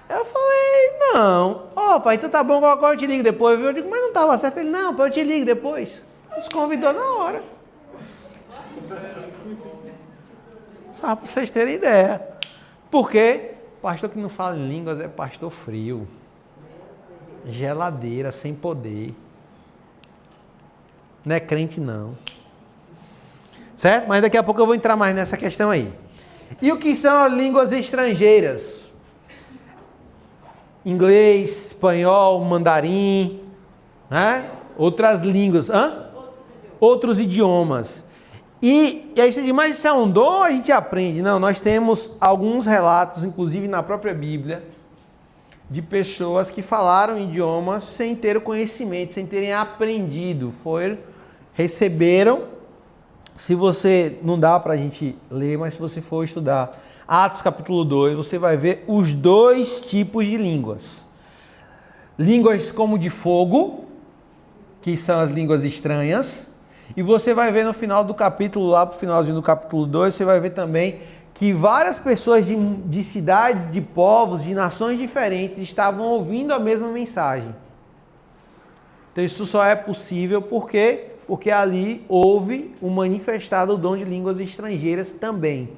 Eu falei, não. Pai, então tá bom, agora eu te ligo depois, viu? Eu digo, mas não estava certo. Ele, não, pai, eu te ligo depois. Nos convidou na hora. Só para vocês terem ideia. Porque pastor que não fala em línguas é pastor frio. Geladeira, sem poder. Não é crente, não. Certo? Mas daqui a pouco eu vou entrar mais nessa questão aí. E o que são as línguas estrangeiras? inglês, espanhol, mandarim, né? Outras línguas, outros idiomas. E aí você diz, mas isso é um dom, a gente aprende. Não, nós temos alguns relatos, inclusive na própria Bíblia, de pessoas que falaram idiomas sem ter o conhecimento, sem terem aprendido. Receberam. Se você, não dá para a gente ler, mas se você for estudar Atos capítulo 2, você vai ver os dois tipos de línguas. Línguas como de fogo, que são as línguas estranhas. E você vai ver no final do capítulo, lá para o finalzinho do capítulo 2, você vai ver também que várias pessoas de cidades, de povos, de nações diferentes estavam ouvindo a mesma mensagem. Então isso só é possível porque ali houve um manifestado dom de línguas estrangeiras também.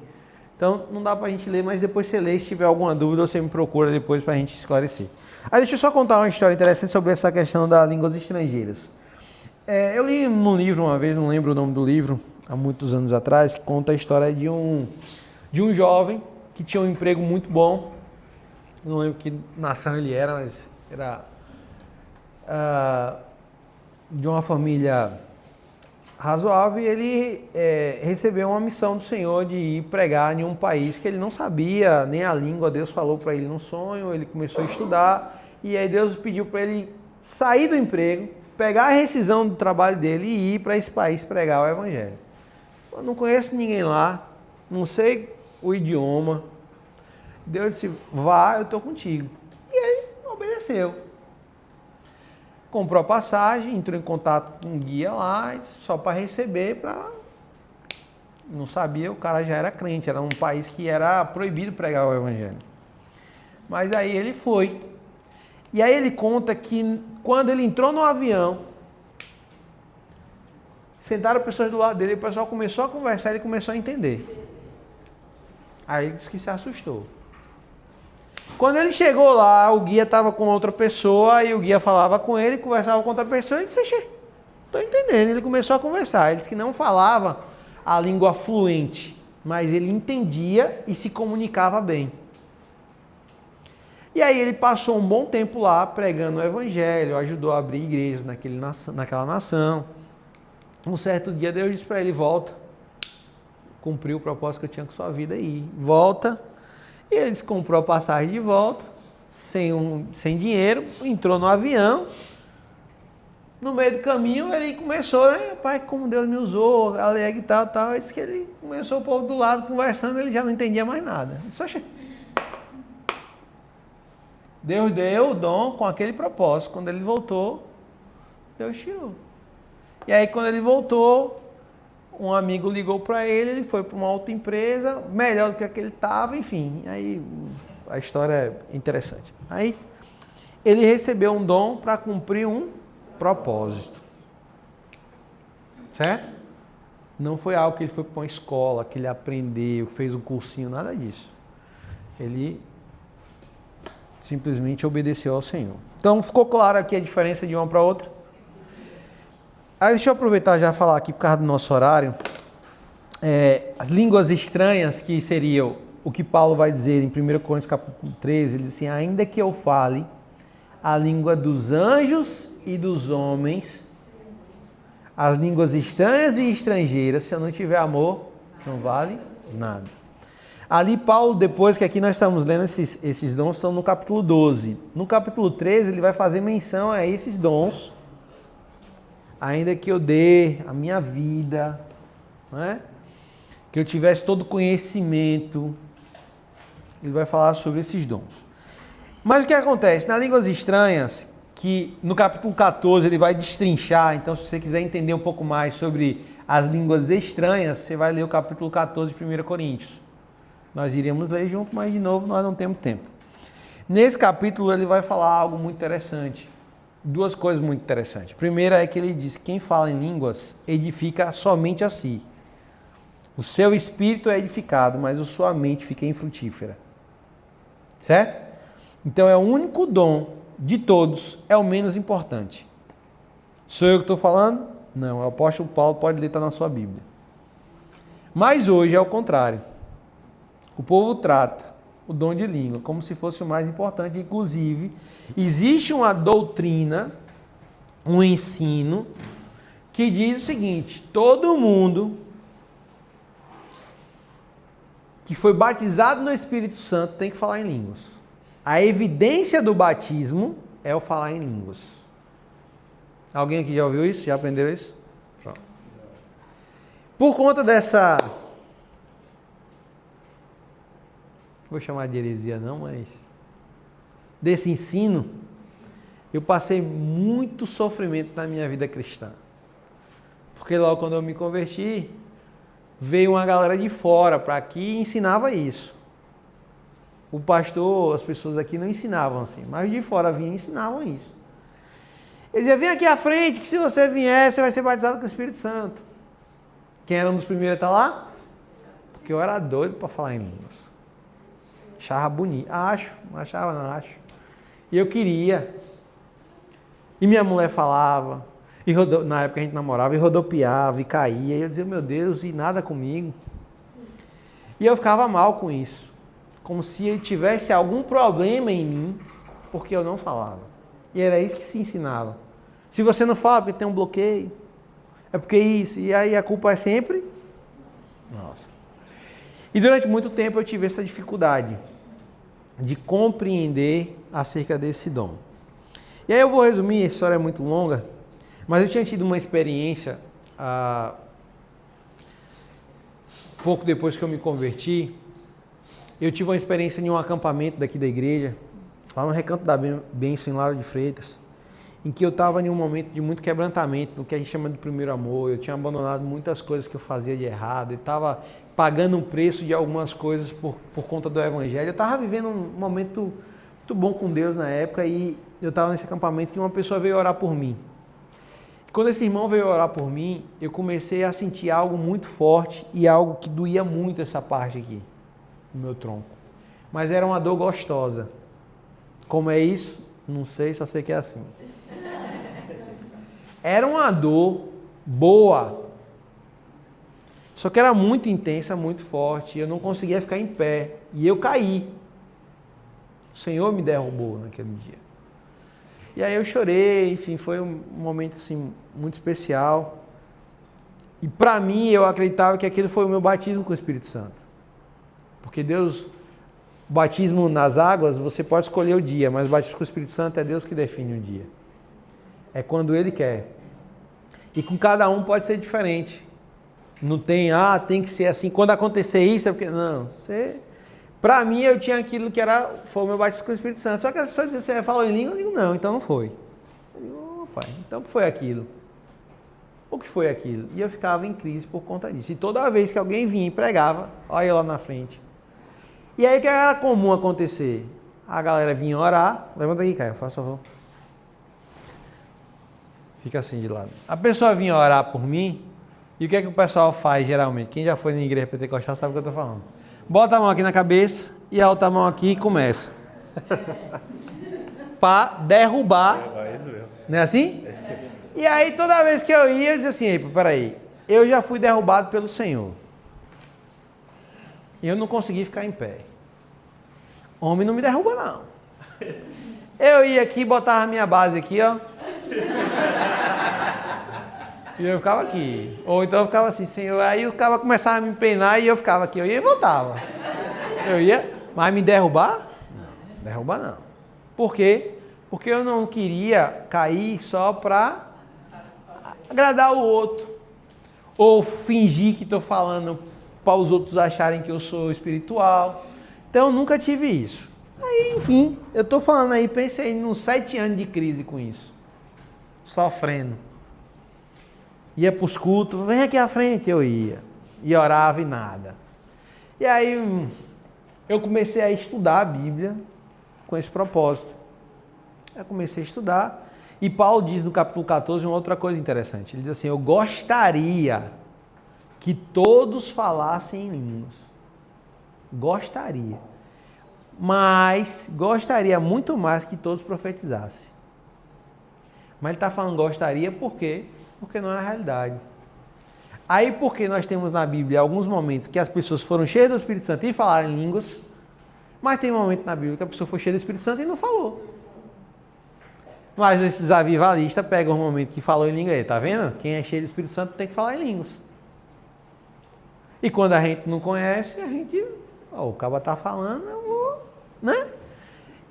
Então não dá para a gente ler, mas depois você lê, se tiver alguma dúvida você me procura depois para a gente esclarecer. Aí deixa eu só contar uma história interessante sobre essa questão das línguas estrangeiras. Eu li num livro uma vez, não lembro o nome do livro, há muitos anos atrás, que conta a história de um jovem que tinha um emprego muito bom. Eu não lembro que nação ele era, mas era de uma família razoável, e ele recebeu uma missão do Senhor de ir pregar em um país que ele não sabia nem a língua. Deus falou para ele num sonho, ele começou a estudar, e aí Deus pediu para ele sair do emprego, pegar a rescisão do trabalho dele e ir para esse país pregar o evangelho. Eu não conheço ninguém lá, não sei o idioma. Deus disse, vá, eu estou contigo. E ele obedeceu. Comprou a passagem, entrou em contato com um guia lá, só para receber, não sabia, o cara já era crente, era um país que era proibido pregar o evangelho. Mas aí ele foi. E aí ele conta que quando ele entrou no avião, sentaram pessoas do lado dele, e o pessoal começou a conversar, ele começou a entender. Aí ele disse que se assustou. Quando ele chegou lá, o guia estava com outra pessoa, e o guia falava com ele, conversava com outra pessoa, e ele disse, estou entendendo. Ele começou a conversar. Ele disse que não falava a língua fluente, mas ele entendia e se comunicava bem. E aí ele passou um bom tempo lá pregando o evangelho, ajudou a abrir igrejas naquela nação. Um certo dia Deus disse para ele, volta, cumpriu o propósito que eu tinha com sua vida aí, volta. E ele comprou a passagem de volta, sem dinheiro, entrou no avião. No meio do caminho ele começou, né? Pai, como Deus me usou, alegre e tal. Ele disse que ele começou o povo do lado conversando, ele já não entendia mais nada. Só Deus deu o dom com aquele propósito. Quando ele voltou, Deus tirou. E aí quando ele voltou, um amigo ligou para ele foi para uma outra empresa, melhor do que a que ele estava, enfim. Aí a história é interessante. Aí ele recebeu um dom para cumprir um propósito. Certo? Não foi algo que ele foi para uma escola, que ele aprendeu, fez um cursinho, nada disso. Ele simplesmente obedeceu ao Senhor. Então ficou claro aqui a diferença de uma para outra? Aí deixa eu aproveitar já falar aqui por causa do nosso horário. As línguas estranhas, que seriam o que Paulo vai dizer em 1 Coríntios capítulo 13, ele diz assim, ainda que eu fale a língua dos anjos e dos homens, as línguas estranhas e estrangeiras, se eu não tiver amor, não vale nada. Ali Paulo, depois que aqui nós estamos lendo esses dons, estão no capítulo 12. No capítulo 13 ele vai fazer menção a esses dons, ainda que eu dê a minha vida, né? Que eu tivesse todo o conhecimento, ele vai falar sobre esses dons. Mas o que acontece? Nas línguas estranhas, que no capítulo 14 ele vai destrinchar, então se você quiser entender um pouco mais sobre as línguas estranhas, você vai ler o capítulo 14 de 1 Coríntios. Nós iríamos ler junto, mas de novo nós não temos tempo. Nesse capítulo ele vai falar algo muito interessante. Duas coisas muito interessantes. Primeira é que ele diz que quem fala em línguas edifica somente a si. O seu espírito é edificado, mas a sua mente fica infrutífera. Certo? Então é o único dom de todos, é o menos importante. Sou eu que estou falando? Não, o apóstolo Paulo pode ler, está na sua Bíblia. Mas hoje é o contrário. O povo trata o dom de língua, como se fosse o mais importante. Inclusive, existe uma doutrina, um ensino, que diz o seguinte: todo mundo que foi batizado no Espírito Santo tem que falar em línguas. A evidência do batismo é o falar em línguas. Alguém aqui já ouviu isso? Já aprendeu isso? Pronto. Por conta dessa... vou chamar de heresia não, mas... desse ensino, eu passei muito sofrimento na minha vida cristã. Porque logo quando eu me converti, veio uma galera de fora para aqui e ensinava isso. O pastor, as pessoas aqui não ensinavam assim, mas de fora vinham e ensinavam isso. Eles diziam: vem aqui à frente, que se você vier, você vai ser batizado com o Espírito Santo. Quem era um dos primeiros a estar lá? Porque eu era doido para falar em línguas. Achava bonito. Achava, não acho. E eu queria. E minha mulher falava. E na época a gente namorava, e rodopiava, e caía. E eu dizia: meu Deus, e nada comigo. E eu ficava mal com isso. Como se tivesse algum problema em mim, porque eu não falava. E era isso que se ensinava. Se você não fala, porque tem um bloqueio. É porque isso. E aí a culpa é sempre nossa. E durante muito tempo eu tive essa dificuldade de compreender acerca desse dom. E aí eu vou resumir, a história é muito longa, mas eu tinha tido uma experiência, pouco depois que eu me converti, eu tive uma experiência em um acampamento daqui da igreja, lá no Recanto da Bênção, em Lauro de Freitas, em que eu estava em um momento de muito quebrantamento, no que a gente chama de primeiro amor. Eu tinha abandonado muitas coisas que eu fazia de errado, eu estava pagando um preço de algumas coisas por conta do evangelho. Eu estava vivendo um momento muito bom com Deus na época, e eu estava nesse acampamento e uma pessoa veio orar por mim. E quando esse irmão veio orar por mim, eu comecei a sentir algo muito forte e algo que doía muito essa parte aqui, no meu tronco. Mas era uma dor gostosa. Como é isso? Não sei, só sei que é assim. Era uma dor boa, só que era muito intensa, muito forte. Eu não conseguia ficar em pé e eu caí. O Senhor me derrubou naquele dia. E aí eu chorei, enfim, foi um momento assim muito especial. E para mim, eu acreditava que aquele foi o meu batismo com o Espírito Santo. Porque Deus, o batismo nas águas, você pode escolher o dia, mas o batismo com o Espírito Santo é Deus que define o dia. É quando Ele quer. E com cada um pode ser diferente. Não tem, tem que ser assim. Quando acontecer isso é porque... Não, para mim eu tinha aquilo que foi o meu batismo com o Espírito Santo. Só que as pessoas dizem: você falou em língua? Eu digo: não, então não foi. Eu digo: pai, então o que foi aquilo? O que foi aquilo? E eu ficava em crise por conta disso. E toda vez que alguém vinha e pregava, olha eu lá na frente. E aí o que era comum acontecer? A galera vinha orar. Levanta aqui, Caio, faz favor. Fica assim de lado. A pessoa vinha orar por mim, e o que é que o pessoal faz geralmente? Quem já foi na igreja pentecostal sabe o que eu estou falando. Bota a mão aqui na cabeça e a outra mão aqui e começa. Para derrubar. Não é assim? E aí toda vez que eu ia, eu dizia assim: peraí, eu já fui derrubado pelo Senhor. E eu não consegui ficar em pé. Homem não me derruba, não. Eu ia aqui, botava a minha base aqui, ó. E eu ficava aqui. Ou então eu ficava assim: Senhor. Aí o cara começava a me empenar e eu ficava aqui. Eu ia e voltava. Eu ia, mas me derrubar? Não, derrubar não. Por quê? Porque eu não queria cair só para agradar o outro. Ou fingir que estou falando para os outros acharem que eu sou espiritual. Então eu nunca tive isso. Aí, enfim, eu estou falando aí, pensei nos 7 anos de crise com isso. Sofrendo. Ia para os cultos, vem aqui à frente, eu ia. E orava e nada. E aí eu comecei a estudar a Bíblia com esse propósito. Eu comecei a estudar. E Paulo diz no capítulo 14 uma outra coisa interessante. Ele diz assim: eu gostaria que todos falassem em línguas. Gostaria. Mas gostaria muito mais que todos profetizassem. Mas ele está falando gostaria por quê? Porque não é a realidade. Aí porque nós temos na Bíblia alguns momentos que as pessoas foram cheias do Espírito Santo e falaram em línguas, Mas tem momento na Bíblia que a pessoa foi cheia do Espírito Santo e não falou. Mas esses avivalistas pegam o momento que falou em língua aí, tá vendo? Quem é cheio do Espírito Santo tem que falar em línguas. E quando a gente não conhece, a gente... o cara tá falando, eu vou... né?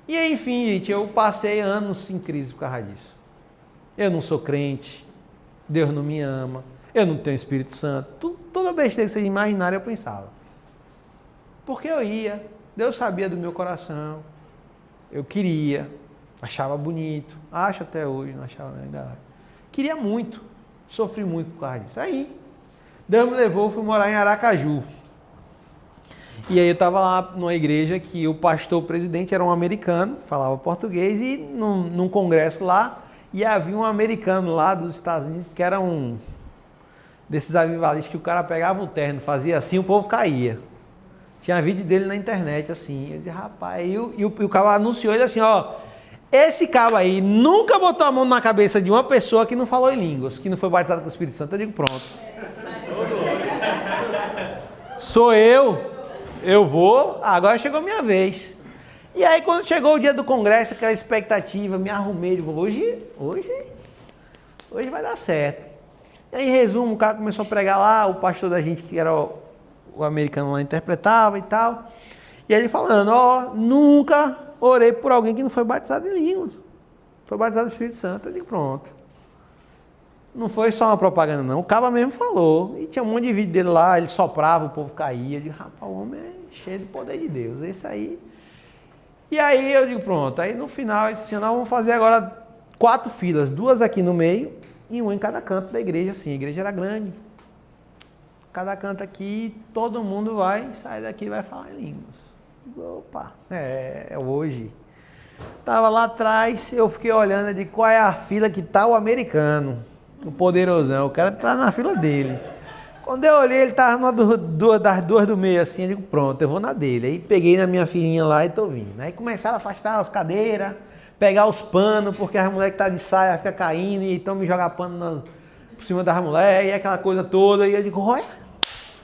E aí, enfim, gente, eu passei anos em crise por causa disso. Eu não sou crente, Deus não me ama, eu não tenho Espírito Santo. Toda besteira que vocês imaginarem eu pensava. Porque eu ia, Deus sabia do meu coração, eu queria, achava bonito, acho até hoje, não achava ainda. Queria muito, sofri muito por causa disso. Aí, Deus me levou, fui morar em Aracaju. E aí eu estava lá numa igreja que o pastor presidente era um americano, falava português, e num congresso lá, e havia um americano lá dos Estados Unidos, que era um desses avivalistas que o cara pegava o terno, fazia assim, o povo caía. Tinha vídeo dele na internet, assim. Eu disse, rapaz, e o cara anunciou ele assim, ó, esse cara aí nunca botou a mão na cabeça de uma pessoa que não falou em línguas, que não foi batizado com o Espírito Santo. Eu digo, pronto. Sou eu vou, agora chegou a minha vez. E aí quando chegou o dia do congresso, aquela expectativa, me arrumei, digo, hoje vai dar certo. E aí, em resumo, o cara começou a pregar lá, o pastor da gente, que era o americano lá, interpretava e tal. E ele falando, ó, nunca orei por alguém que não foi batizado em línguas. Foi batizado no Espírito Santo. Eu digo, pronto. Não foi só uma propaganda, não. O cara mesmo falou. E tinha um monte de vídeo dele lá, ele soprava, o povo caía. Eu digo, rapaz, o homem é cheio de poder de Deus. Esse aí. E aí eu digo, pronto. Aí no final, eu disse, nós vamos fazer agora 4 filas. 2 aqui no meio e 1 em cada canto da igreja, assim. A igreja era grande. Cada canto aqui, todo mundo vai sair daqui e vai falar em línguas. Opa, é hoje. Tava lá atrás, eu fiquei olhando de qual é a fila que tá o americano, o poderosão. O cara tá na fila dele. Quando eu olhei, ele tava das 2 do meio assim, eu digo, pronto, eu vou na dele. Aí peguei na minha filinha lá e tô vindo. Aí começaram a afastar as cadeiras, pegar os panos, porque as mulheres que tá de saia ficam caindo e então me jogar pano por cima das mulheres e aquela coisa toda. E eu digo, olha,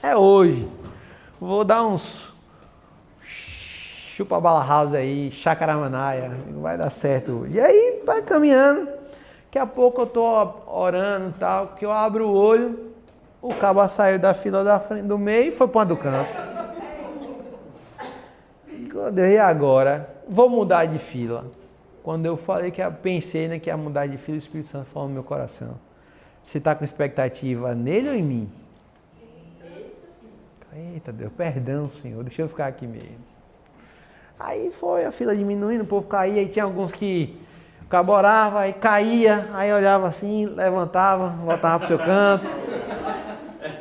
é hoje. Vou dar uns chupa bala house aí, chacaramanaia, vai dar certo hoje. E aí vai caminhando. Daqui a pouco eu tô orando e tal, que eu abro o olho, o cabo saiu da fila da frente do meio e foi para do canto. E agora? Vou mudar de fila. Quando eu falei que pensei que ia mudar de fila, o Espírito Santo falou no meu coração. Você está com expectativa nele ou em mim? Eita Deus, perdão, Senhor, deixa eu ficar aqui mesmo. Aí foi a fila diminuindo, o povo caía, aí tinha alguns que o cabo orava, aí caía, aí olhava assim, levantava, voltava pro seu canto.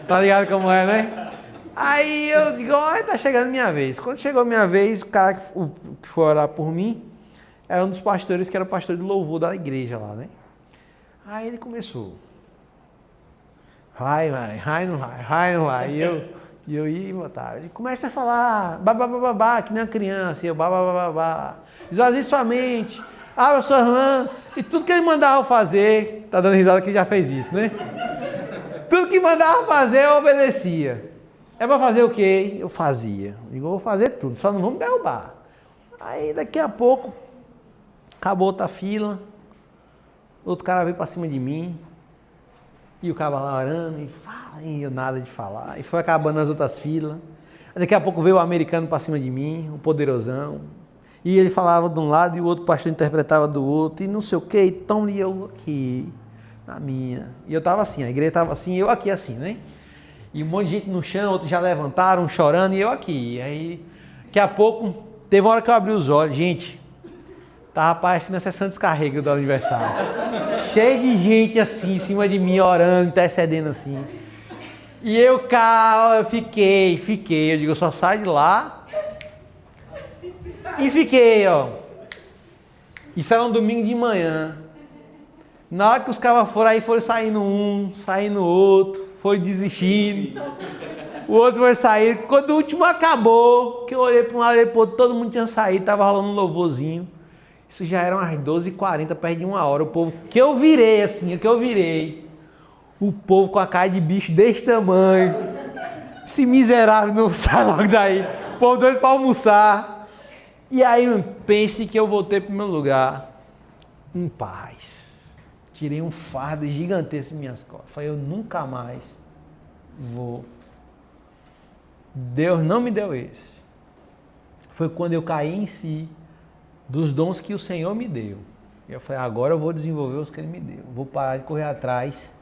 Tá ligado como é, né? Aí eu digo, olha, tá chegando minha vez. Quando chegou a minha vez, o cara que foi orar por mim, era um dos pastores que era o pastor de louvor da igreja lá, né? Aí ele começou. Vai, não vai. E eu ia e voltava. Ele começa a falar, babá, que nem uma criança, eu babá. Esvazie sua mente, abra sua irmã, e tudo que ele mandava eu fazer, tá dando risada que já fez isso, né? Tudo que mandava fazer eu obedecia. É pra fazer o quê? Eu fazia. Digo, eu vou fazer tudo, só não vamos derrubar. Aí daqui a pouco, acabou outra fila, outro cara veio pra cima de mim, e o cara lá orando, e fala, e eu nada de falar. E foi acabando as outras filas. Daqui a pouco veio o americano pra cima de mim, o poderosão. E ele falava de um lado e o outro pastor interpretava do outro. E não sei o quê, então e eu aqui, na minha. E eu tava assim, a igreja tava assim, eu aqui assim, né? E um monte de gente no chão, outros já levantaram, chorando, e eu aqui. E aí, daqui a pouco, teve uma hora que eu abri os olhos, gente... Tava parecendo a sessão de descarrego do aniversário. Cheio de gente assim, em cima de mim, orando, intercedendo assim. E eu, cara, eu fiquei. Eu digo, eu só saio de lá. E fiquei, ó. Isso era um domingo de manhã. Na hora que os caras foram aí, foram saindo um, saindo outro, foi desistindo. O outro foi sair. Quando o último acabou, que eu olhei para um lado, olhei pro outro, todo mundo tinha saído, tava rolando um louvorzinho. Isso já eram as 12h40, perto de 1 hora. O povo, que eu virei assim, o povo com a cara de bicho desse tamanho. Esse miserável não sai logo daí. O povo doido para almoçar. E aí pense que eu voltei para o meu lugar em paz. Tirei um fardo gigantesco em minhas costas. Falei, eu nunca mais vou. Deus não me deu esse. Foi quando eu caí em si dos dons que o Senhor me deu. E eu falei, agora eu vou desenvolver os que Ele me deu. Vou parar de correr atrás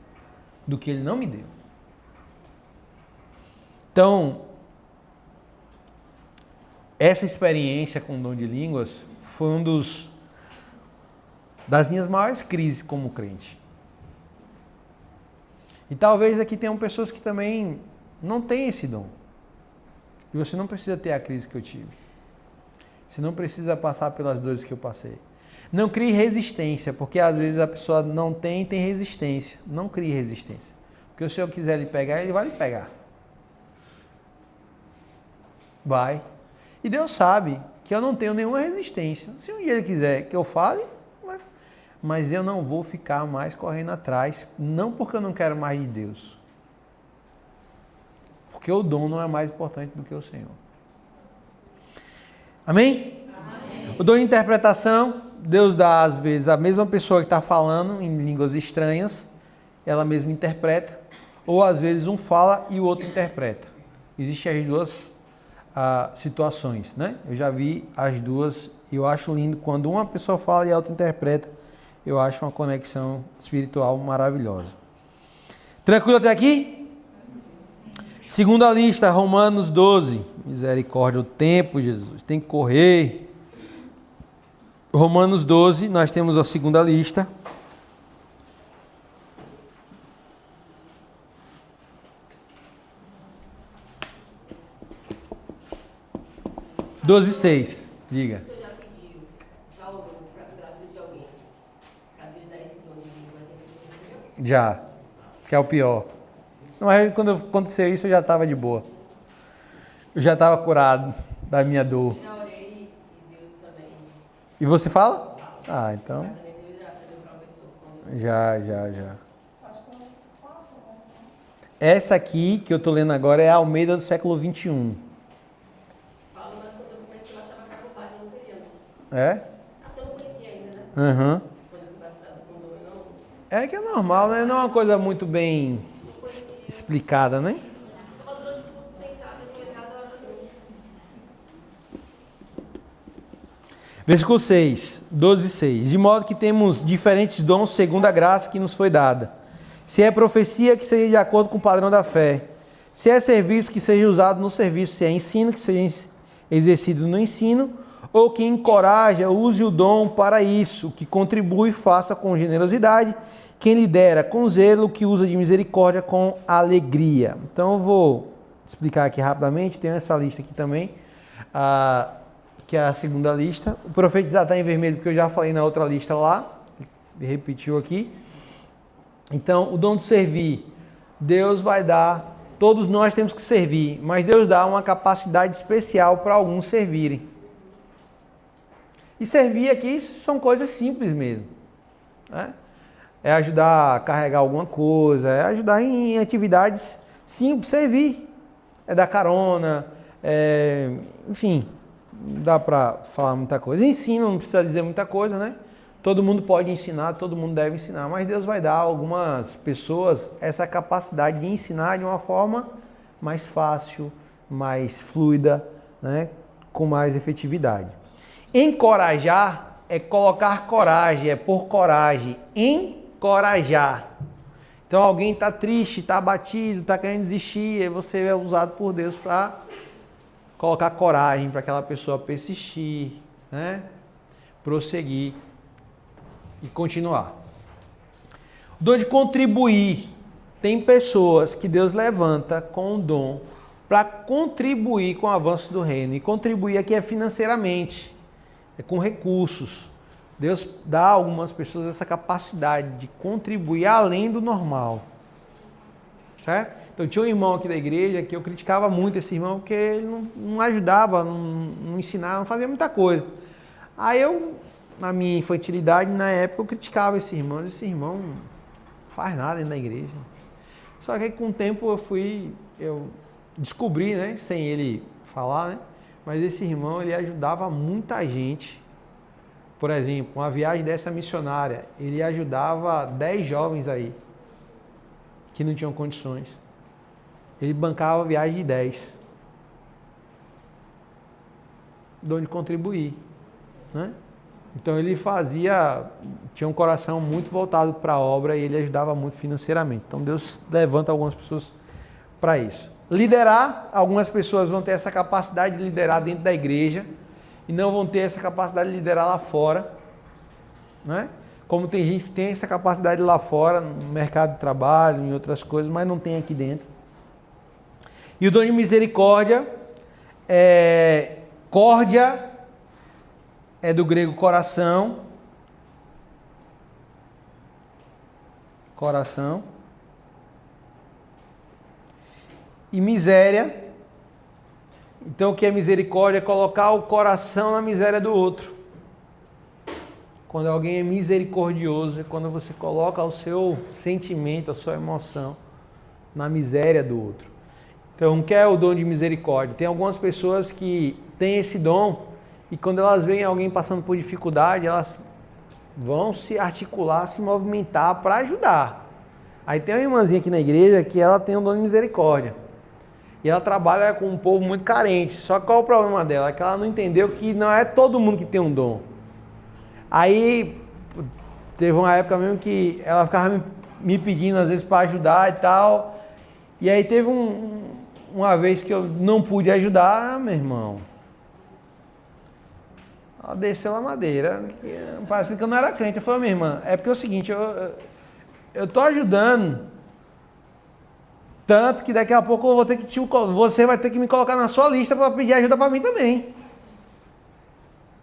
do que Ele não me deu. Então, essa experiência com o dom de línguas foi das minhas maiores crises como crente. E talvez aqui tenham pessoas que também não têm esse dom. E você não precisa ter a crise que eu tive. Você não precisa passar pelas dores que eu passei. Não crie resistência, porque às vezes a pessoa não tem resistência. Não crie resistência. Porque se o Senhor quiser lhe pegar, Ele vai lhe pegar. Vai. E Deus sabe que eu não tenho nenhuma resistência. Se um dia Ele quiser que eu fale, mas eu não vou ficar mais correndo atrás, não porque eu não quero mais de Deus. Porque o dom não é mais importante do que o Senhor. Amém? Amém. O dom de interpretação, Deus dá às vezes a mesma pessoa que está falando em línguas estranhas, ela mesma interpreta, ou às vezes um fala e o outro interpreta. Existem as duas situações, né? Eu já vi as duas e eu acho lindo quando uma pessoa fala e a outra interpreta. Eu acho uma conexão espiritual maravilhosa. Tranquilo até aqui? Segunda lista, Romanos 12. Misericórdia, o tempo, Jesus. Tem que correr. Romanos 12, nós temos a segunda lista. Doze, 6. Diga. Você já pediu, já orou para a vida de alguém, para Deus dar esse dom de língua, mas ele não recebeu? Já. Que é o pior. Mas quando aconteceu isso, eu já estava de boa. Eu já estava curado da minha dor. Já orei e Deus também. E você fala? Ah, então. Mas também Deus já deu para a pessoa. Já. Essa aqui que eu estou lendo agora é a Almeida do século XXI. Falo, mas quando eu comecei, eu achava que a bobagem não teria. É? Até eu não conhecia ainda, né? Aham. Quando eu fui batizado com o dom, eu não. É que é normal, né? Não é uma coisa muito bem explicada, né? Estava durante o curso sentada, ajoelhada, orando. Versículo 6, 12, 6. De modo que temos diferentes dons segundo a graça que nos foi dada. Se é profecia, que seja de acordo com o padrão da fé. Se é serviço, que seja usado no serviço. Se é ensino, que seja exercido no ensino. Ou que encoraja, use o dom para isso. Que contribui, faça com generosidade. Quem lidera com zelo, que usa de misericórdia com alegria. Então eu vou explicar aqui rapidamente. Tem essa lista aqui também, que é a segunda lista. O profetizar está em vermelho, porque eu já falei na outra lista lá. Ele repetiu aqui. Então, o dom de servir, Deus vai dar, todos nós temos que servir, mas Deus dá uma capacidade especial para alguns servirem. E servir aqui são coisas simples mesmo, né? É ajudar a carregar alguma coisa, é ajudar em atividades simples, servir. É dar carona, enfim, não dá para falar muita coisa. Ensino, não precisa dizer muita coisa, né? Todo mundo pode ensinar, todo mundo deve ensinar, mas Deus vai dar a algumas pessoas essa capacidade de ensinar de uma forma mais fácil, mais fluida, né? Com mais efetividade. Encorajar é colocar coragem, é por coragem. Encorajar. Então alguém está triste, está abatido, está querendo desistir, e você é usado por Deus para colocar coragem para aquela pessoa persistir, né? Prosseguir e continuar. O dom de contribuir. Tem pessoas que Deus levanta com o dom para contribuir com o avanço do reino. E contribuir aqui é financeiramente, é com recursos. Deus dá a algumas pessoas essa capacidade de contribuir além do normal. Certo? Então tinha um irmão aqui da igreja que eu criticava muito esse irmão porque ele não ajudava, não ensinava, não fazia muita coisa. Aí eu, na minha infantilidade, na época, eu criticava esse irmão. Esse irmão não faz nada dentro da igreja. Só que aí, com o tempo eu descobri, né, sem ele falar, né, Mas esse irmão, ele ajudava muita gente. Por exemplo, uma viagem dessa missionária, ele ajudava 10 jovens aí, que não tinham condições. Ele bancava a viagem de 10. De onde contribuir, né? Então ele tinha um coração muito voltado para a obra e ele ajudava muito financeiramente. Então Deus levanta algumas pessoas para isso. Liderar, algumas pessoas vão ter essa capacidade de liderar dentro da igreja e não vão ter essa capacidade de liderar lá fora, né? Como tem gente que tem essa capacidade lá fora, no mercado de trabalho, em outras coisas, mas não tem aqui dentro. E o dom de misericórdia, córdia é do grego coração. Coração. E miséria. Então o que é misericórdia? É colocar o coração na miséria do outro. Quando alguém é misericordioso, é quando você coloca o seu sentimento, a sua emoção na miséria do outro. Então, o que é o dom de misericórdia? Tem algumas pessoas que têm esse dom e quando elas veem alguém passando por dificuldade, elas vão se articular, se movimentar para ajudar. Aí tem uma irmãzinha aqui na igreja que ela tem o dom de misericórdia. E ela trabalha com um povo muito carente. Só que qual é o problema dela? É que ela não entendeu que não é todo mundo que tem um dom. Aí teve uma época mesmo que ela ficava me pedindo às vezes para ajudar e tal. E aí teve uma vez que eu não pude ajudar, meu irmão. Ela desceu a madeira. Parece que eu não era crente. Eu falei, minha irmã, é porque é o seguinte, eu tô ajudando tanto que daqui a pouco eu vou ter que você vai ter que me colocar na sua lista para pedir ajuda para mim também.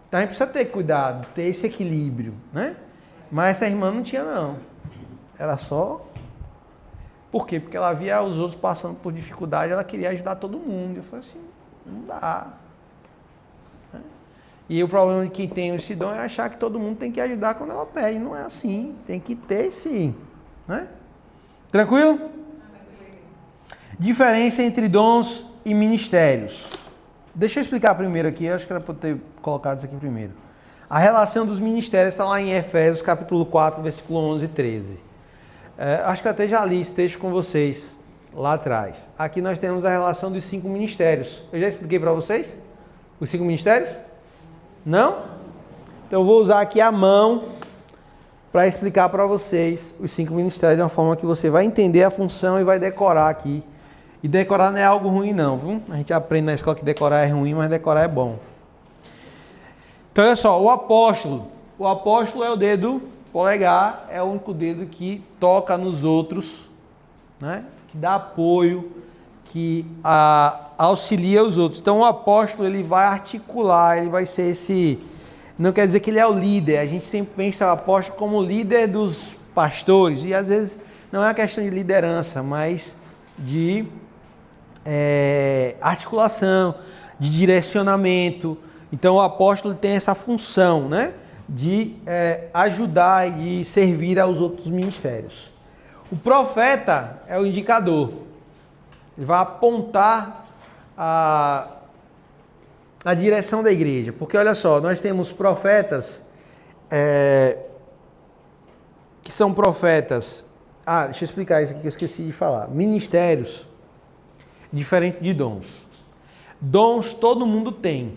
Então a gente precisa ter cuidado, ter esse equilíbrio, né? Mas essa irmã não tinha não. Era só... Por quê? Porque ela via os outros passando por dificuldade, ela queria ajudar todo mundo. Eu falei assim, não dá. E o problema de quem tem esse dom é achar que todo mundo tem que ajudar quando ela pede. Não é assim, tem que ter sim, né? Tranquilo? Diferença entre dons e ministérios. Deixa eu explicar primeiro aqui, eu acho que era para ter colocado isso aqui primeiro. A relação dos ministérios está lá em Efésios capítulo 4, versículo 11 e 13. Acho que até já li esse texto com vocês lá atrás. Aqui nós temos a relação dos 5 ministérios. Eu já expliquei para vocês os 5 ministérios? Não? Então eu vou usar aqui a mão para explicar para vocês os 5 ministérios de uma forma que você vai entender a função e vai decorar aqui. E decorar não é algo ruim não, viu? A gente aprende na escola que decorar é ruim, mas decorar é bom. Então olha só, o apóstolo é o dedo polegar, é o único dedo que toca nos outros, né? Que dá apoio, que auxilia os outros. Então o apóstolo ele vai articular, ele vai ser esse... Não quer dizer que ele é o líder, a gente sempre pensa o apóstolo como líder dos pastores, e às vezes não é uma questão de liderança, mas de articulação, de direcionamento. Então o apóstolo tem essa função, né? De ajudar e de servir aos outros ministérios. O profeta é o indicador. Ele vai apontar a direção da igreja. Porque olha só, nós temos profetas que são profetas... deixa eu explicar isso aqui que eu esqueci de falar. Ministérios, diferente de dons. Dons todo mundo tem.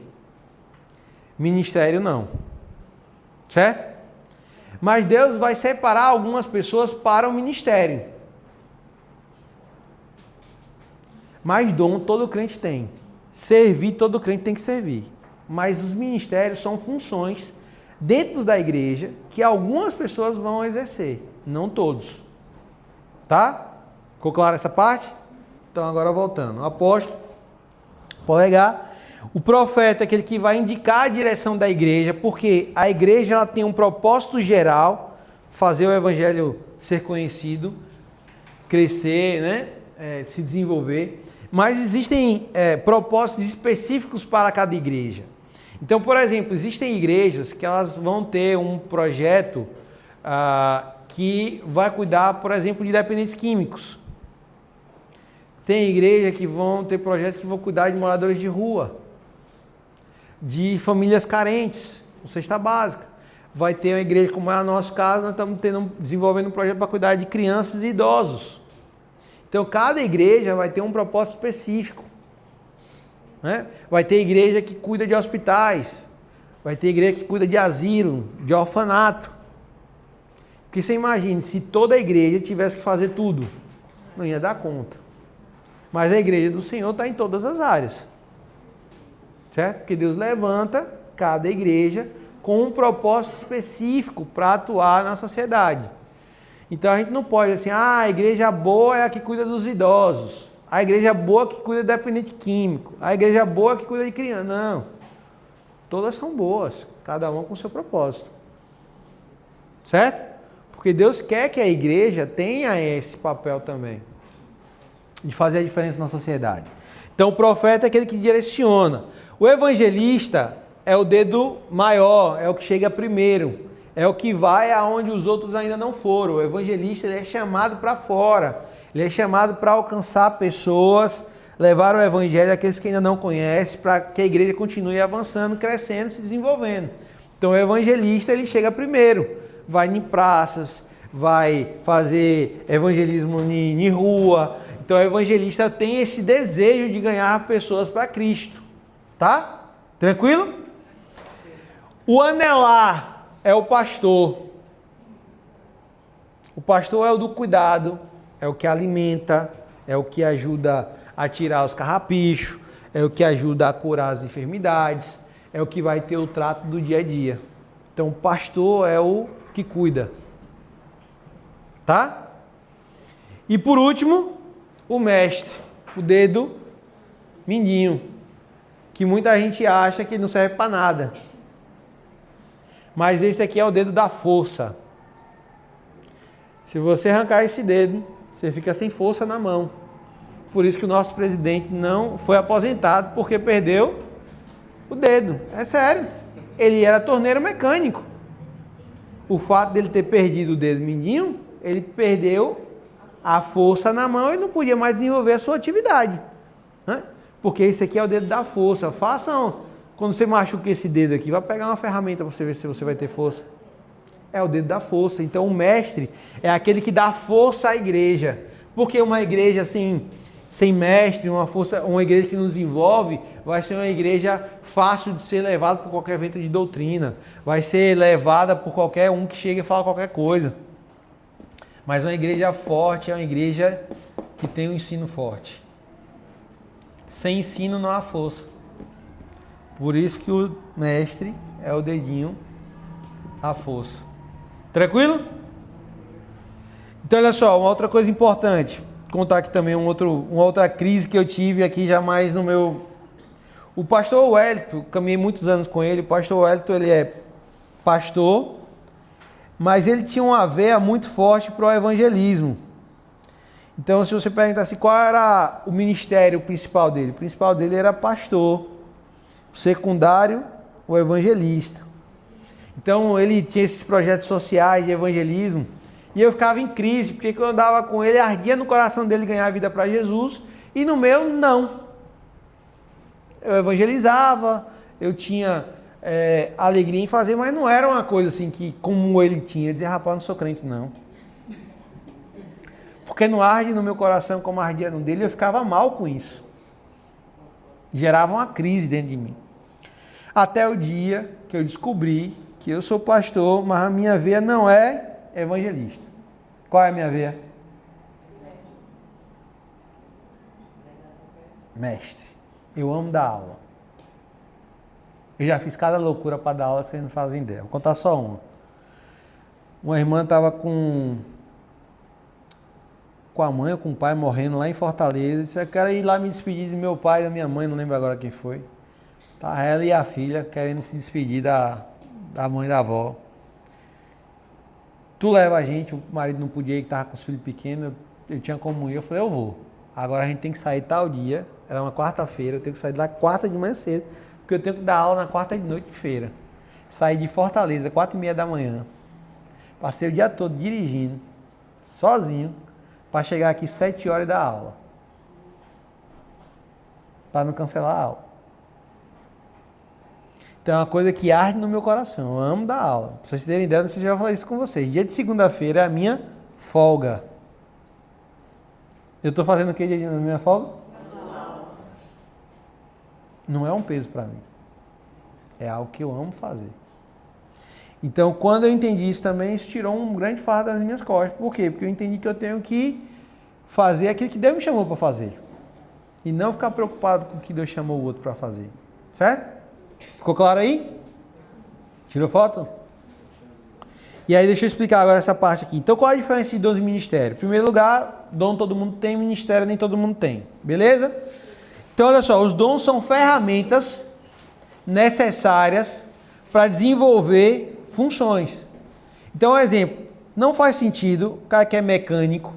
Ministério não. Certo? Mas Deus vai separar algumas pessoas para o ministério. Mas dom todo crente tem. Servir todo crente tem que servir. Mas os ministérios são funções dentro da igreja que algumas pessoas vão exercer. Não todos. Tá? Ficou claro essa parte? Então agora voltando. O apóstolo, polegar. O profeta é aquele que vai indicar a direção da igreja, porque a igreja ela tem um propósito geral, fazer o evangelho ser conhecido, crescer, né? Se desenvolver. Mas existem propósitos específicos para cada igreja. Então, por exemplo, existem igrejas que elas vão ter um projeto que vai cuidar, por exemplo, de dependentes químicos. Tem igreja que vão ter projetos que vão cuidar de moradores de rua. de famílias carentes, com cesta básica. Vai ter uma igreja, como é o nosso caso, nós estamos desenvolvendo um projeto para cuidar de crianças e idosos. Então, cada igreja vai ter um propósito específico. Né? Vai ter igreja que cuida de hospitais, vai ter igreja que cuida de asilo, de orfanato. Porque você imagine, se toda a igreja tivesse que fazer tudo, não ia dar conta. Mas a igreja do Senhor está em todas as áreas. Certo? Porque Deus levanta cada igreja com um propósito específico para atuar na sociedade. Então a gente não pode assim, a igreja boa é a que cuida dos idosos, a igreja boa é a que cuida do dependente químico, a igreja boa é a que cuida de criança. Não. Todas são boas, cada uma com o seu propósito. Certo? Porque Deus quer que a igreja tenha esse papel também, de fazer a diferença na sociedade. Então o profeta é aquele que direciona. O evangelista é o dedo maior, é o que chega primeiro, é o que vai aonde os outros ainda não foram. O evangelista ele é chamado para fora, ele é chamado para alcançar pessoas, levar o evangelho àqueles que ainda não conhecem, para que a igreja continue avançando, crescendo, se desenvolvendo. Então o evangelista ele chega primeiro, vai em praças, vai fazer evangelismo em rua. Então o evangelista tem esse desejo de ganhar pessoas para Cristo. Tá? Tranquilo? O anelar é o pastor. O pastor é o do cuidado, é o que alimenta, é o que ajuda a tirar os carrapichos, é o que ajuda a curar as enfermidades, é o que vai ter o trato do dia a dia. Então o pastor é o que cuida. Tá? E por último, o mestre, o dedo mindinho, que muita gente acha que não serve para nada. Mas esse aqui é o dedo da força. Se você arrancar esse dedo, você fica sem força na mão. Por isso que o nosso presidente não foi aposentado, porque perdeu o dedo. É sério. Ele era torneiro mecânico. O fato dele ter perdido o dedo mindinho, ele perdeu a força na mão e não podia mais desenvolver a sua atividade. Né? Porque esse aqui é o dedo da força. Façam, quando você machuca esse dedo aqui, vai pegar uma ferramenta para você ver se você vai ter força. É o dedo da força. Então o mestre é aquele que dá força à igreja. Porque uma igreja assim, sem mestre, uma igreja que nos envolve, vai ser uma igreja fácil de ser levada por qualquer vento de doutrina. Vai ser levada por qualquer um que chega e fala qualquer coisa. Mas uma igreja forte é uma igreja que tem um ensino forte. Sem ensino não há força. Por isso que o mestre é o dedinho à força. Tranquilo? Então olha só, uma outra coisa importante. Vou contar aqui também uma outra crise que eu tive aqui já mais no meu... O pastor Wellington, caminhei muitos anos com ele. O pastor Wellington, ele é pastor, mas ele tinha uma veia muito forte para o evangelismo. Então, se você perguntar assim, qual era o ministério principal dele? O principal dele era pastor, o secundário, o evangelista. Então, ele tinha esses projetos sociais de evangelismo, e eu ficava em crise, porque quando eu andava com ele, ardia no coração dele ganhar a vida para Jesus, e no meu, não. Eu evangelizava, eu tinha alegria em fazer, mas não era uma coisa assim que, como ele tinha, eu dizia, rapaz, não sou crente, não. Porque não arde no meu coração como ardia no dele, eu ficava mal com isso. Gerava uma crise dentro de mim. Até o dia que eu descobri que eu sou pastor, mas a minha veia não é evangelista. Qual é a minha veia? Mestre. Eu amo dar aula. Eu já fiz cada loucura para dar aula, vocês não fazem ideia. Vou contar só uma. Uma irmã estava com a mãe ou com o pai morrendo lá em Fortaleza. Disse, eu quero ir lá me despedir do meu pai e da minha mãe, não lembro agora quem foi. Tá ela e a filha querendo se despedir da mãe e da avó. Tu leva a gente, o marido não podia ir, que estava com os filhos pequenos, eu tinha como ir, eu falei, eu vou. Agora a gente tem que sair tal dia, era uma quarta-feira, eu tenho que sair lá quarta de manhã cedo, porque eu tenho que dar aula na quarta de noite de feira. Saí de Fortaleza, 4h30 da manhã. Passei o dia todo dirigindo, sozinho, para chegar aqui 7 horas da aula. Para não cancelar a aula. Tem uma coisa que arde no meu coração. Eu amo dar aula. Pra vocês terem ideia, não sei se eu já falei isso com vocês. Dia de segunda-feira é a minha folga. Eu estou fazendo o que dia na minha folga? Não é um peso para mim. É algo que eu amo fazer. Então, quando eu entendi isso também, isso tirou um grande fardo das minhas costas. Por quê? Porque eu entendi que eu tenho que fazer aquilo que Deus me chamou para fazer. E não ficar preocupado com o que Deus chamou o outro para fazer. Certo? Ficou claro aí? Tirou foto? E aí deixa eu explicar agora essa parte aqui. Então qual é a diferença de dons e ministério? Em primeiro lugar, dom todo mundo tem, ministério nem todo mundo tem. Beleza? Então olha só, os dons são ferramentas necessárias para desenvolver funções. Então, um exemplo, não faz sentido o cara que é mecânico,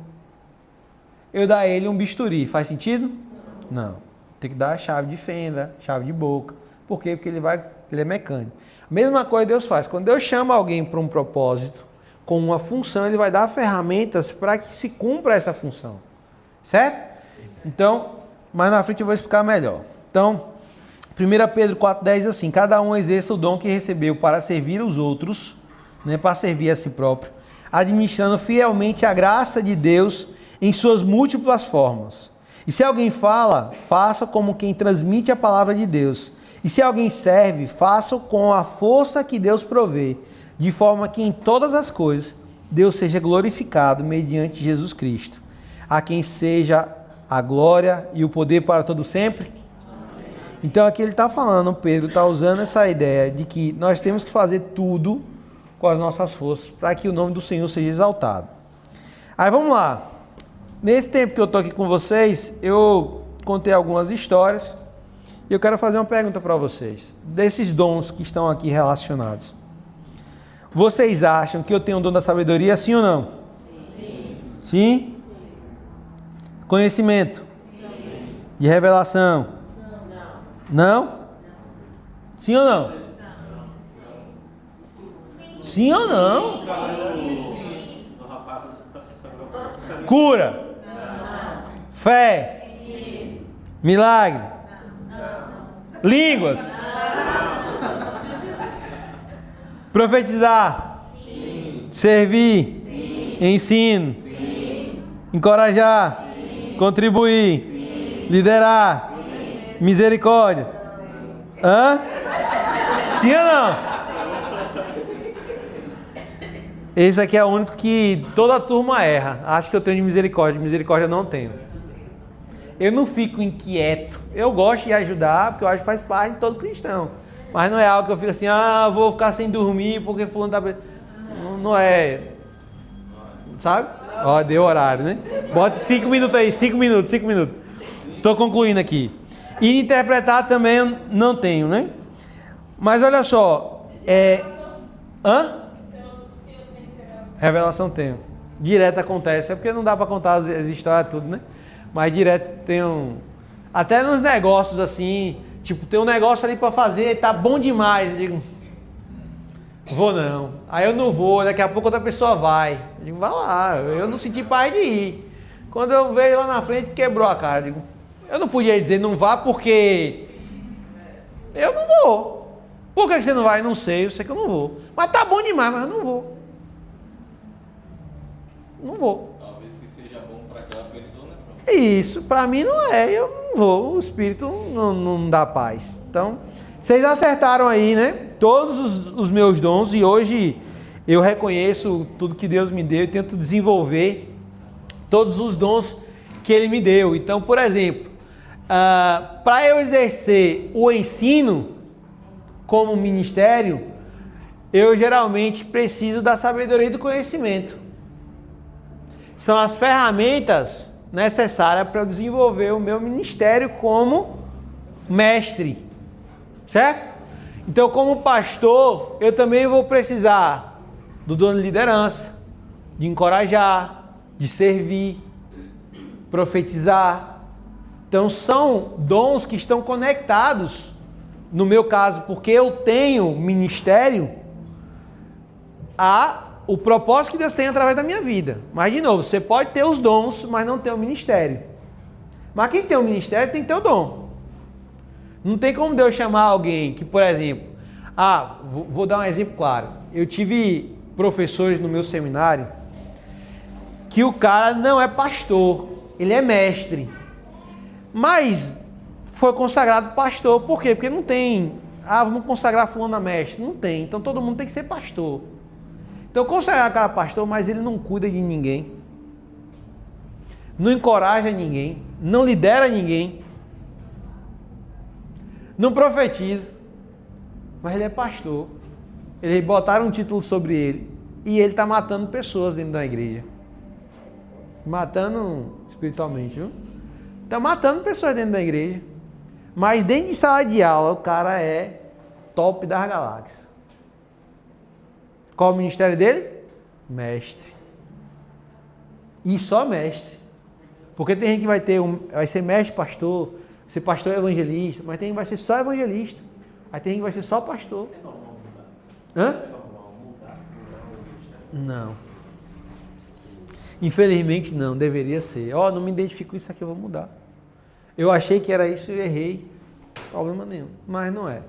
eu dar a ele um bisturi. Faz sentido? Não. Tem que dar a chave de fenda, chave de boca. Por quê? Porque ele é mecânico. A mesma coisa Deus faz. Quando Deus chama alguém para um propósito, com uma função, Ele vai dar ferramentas para que se cumpra essa função. Certo? Então, mais na frente eu vou explicar melhor. Então, 1 Pedro 4,10 diz assim: cada um exerça o dom que recebeu para servir os outros, né, para servir a si próprio, administrando fielmente a graça de Deus em suas múltiplas formas. E se alguém fala, faça como quem transmite a palavra de Deus. E se alguém serve, faça com a força que Deus provê, de forma que em todas as coisas Deus seja glorificado mediante Jesus Cristo, a quem seja a glória e o poder para todo sempre. Então aqui ele está falando, Pedro está usando essa ideia de que nós temos que fazer tudo com as nossas forças para que o nome do Senhor seja exaltado. Aí vamos lá. Nesse tempo que eu estou aqui com vocês, eu contei algumas histórias e eu quero fazer uma pergunta para vocês. Desses dons que estão aqui relacionados, vocês acham que eu tenho o dom da sabedoria, sim ou não? Sim. Sim? Conhecimento? Sim. De revelação? Não. Não? Sim ou não? Sim ou não? Cura? Fé? Milagre? Línguas? Profetizar? Servir? Ensino? Encorajar? Contribuir? Liderar? Misericórdia? Hã? Sim ou não? Esse aqui é o único que toda a turma erra. Acho que eu tenho de misericórdia. Misericórdia eu não tenho. Eu não fico inquieto. Eu gosto de ajudar, porque eu acho que faz parte de todo cristão. Mas não é algo que eu fico assim, vou ficar sem dormir porque fulano tá... Não é... Sabe? Ó, deu horário, né? Bota 5 minutos aí, 5 minutos. Estou concluindo aqui. E interpretar também eu não tenho, né? Mas olha só, Revelação tenho. Direto acontece, é porque não dá para contar as histórias tudo, né? Mas direto tem até nos negócios assim, tipo, tem um negócio ali para fazer, tá bom demais. Eu digo, vou não. Aí eu não vou, daqui a pouco outra pessoa vai. Eu digo, vai lá, eu não senti paz de ir. Quando eu vejo lá na frente, quebrou a cara. Eu digo, eu não podia dizer não vá porque eu não vou. Por que você não vai? Não sei, eu sei que eu não vou. Mas tá bom demais, mas eu não vou. Não vou. Talvez que seja bom para aquela pessoa, né? Isso, para mim não é, eu não vou. O Espírito não dá paz. Então, vocês acertaram aí, né? Todos os meus dons, e hoje eu reconheço tudo que Deus me deu e tento desenvolver todos os dons que Ele me deu. Então, por exemplo, para eu exercer o ensino como ministério, eu geralmente preciso da sabedoria e do conhecimento. São as ferramentas necessárias para eu desenvolver o meu ministério como mestre, certo? Então, como pastor, eu também vou precisar do dom de liderança, de encorajar, de servir, profetizar. Então, são dons que estão conectados, no meu caso, porque eu tenho ministério, o propósito que Deus tem através da minha vida. Mas, de novo, você pode ter os dons, mas não ter o ministério. Mas quem tem o ministério tem que ter o dom. Não tem como Deus chamar alguém que, por exemplo, Vou dar um exemplo claro. Eu tive professores no meu seminário que o cara não é pastor, ele é mestre. Mas foi consagrado pastor. Por quê? Porque não tem, vamos consagrar fulano a mestre. Não tem. Então todo mundo tem que ser pastor. Então consagrar o cara pastor, mas ele não cuida de ninguém. Não encoraja ninguém. Não lidera ninguém. Não profetiza. Mas ele é pastor. Eles botaram um título sobre ele. E ele está matando pessoas dentro da igreja. Matando espiritualmente, viu? Está matando pessoas dentro da igreja. Mas dentro de sala de aula, o cara é top das galáxias. Qual o ministério dele? Mestre. E só mestre. Porque tem gente que vai ser mestre, pastor, vai ser pastor evangelista, mas tem gente que vai ser só evangelista. Aí tem gente que vai ser só pastor. É normal mudar. Hã? É normal mudar o ministério. Não. Infelizmente não, deveria ser. Não me identifico com isso aqui, eu vou mudar. Eu achei que era isso e errei. Problema nenhum, mas não é.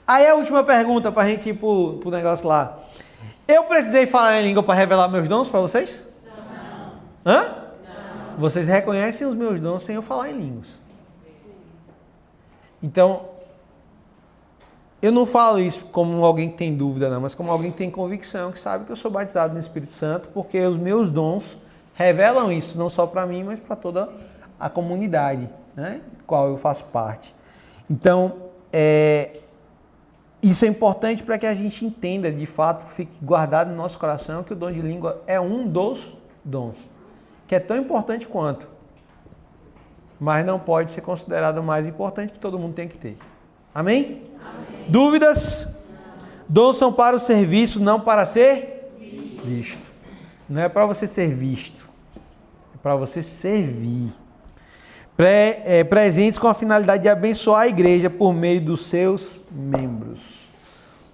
Aí a última pergunta pra gente ir pro negócio lá. Eu precisei falar em língua para revelar meus dons para vocês? Não. Hã? Não. Vocês reconhecem os meus dons sem eu falar em línguas. Então, eu não falo isso como alguém que tem dúvida, não, mas como alguém que tem convicção, que sabe que eu sou batizado no Espírito Santo, porque os meus dons revelam isso, não só para mim, mas para toda a comunidade, né, qual eu faço parte. Então, isso é importante para que a gente entenda, de fato, fique guardado no nosso coração, que o dom de língua é um dos dons, que é tão importante quanto, mas não pode ser considerado o mais importante, que todo mundo tem que ter. Amém? Amém. Dúvidas? Dons são para o serviço, não para ser visto. Não é para você ser visto, é para você servir. Presentes com a finalidade de abençoar a igreja por meio dos seus membros.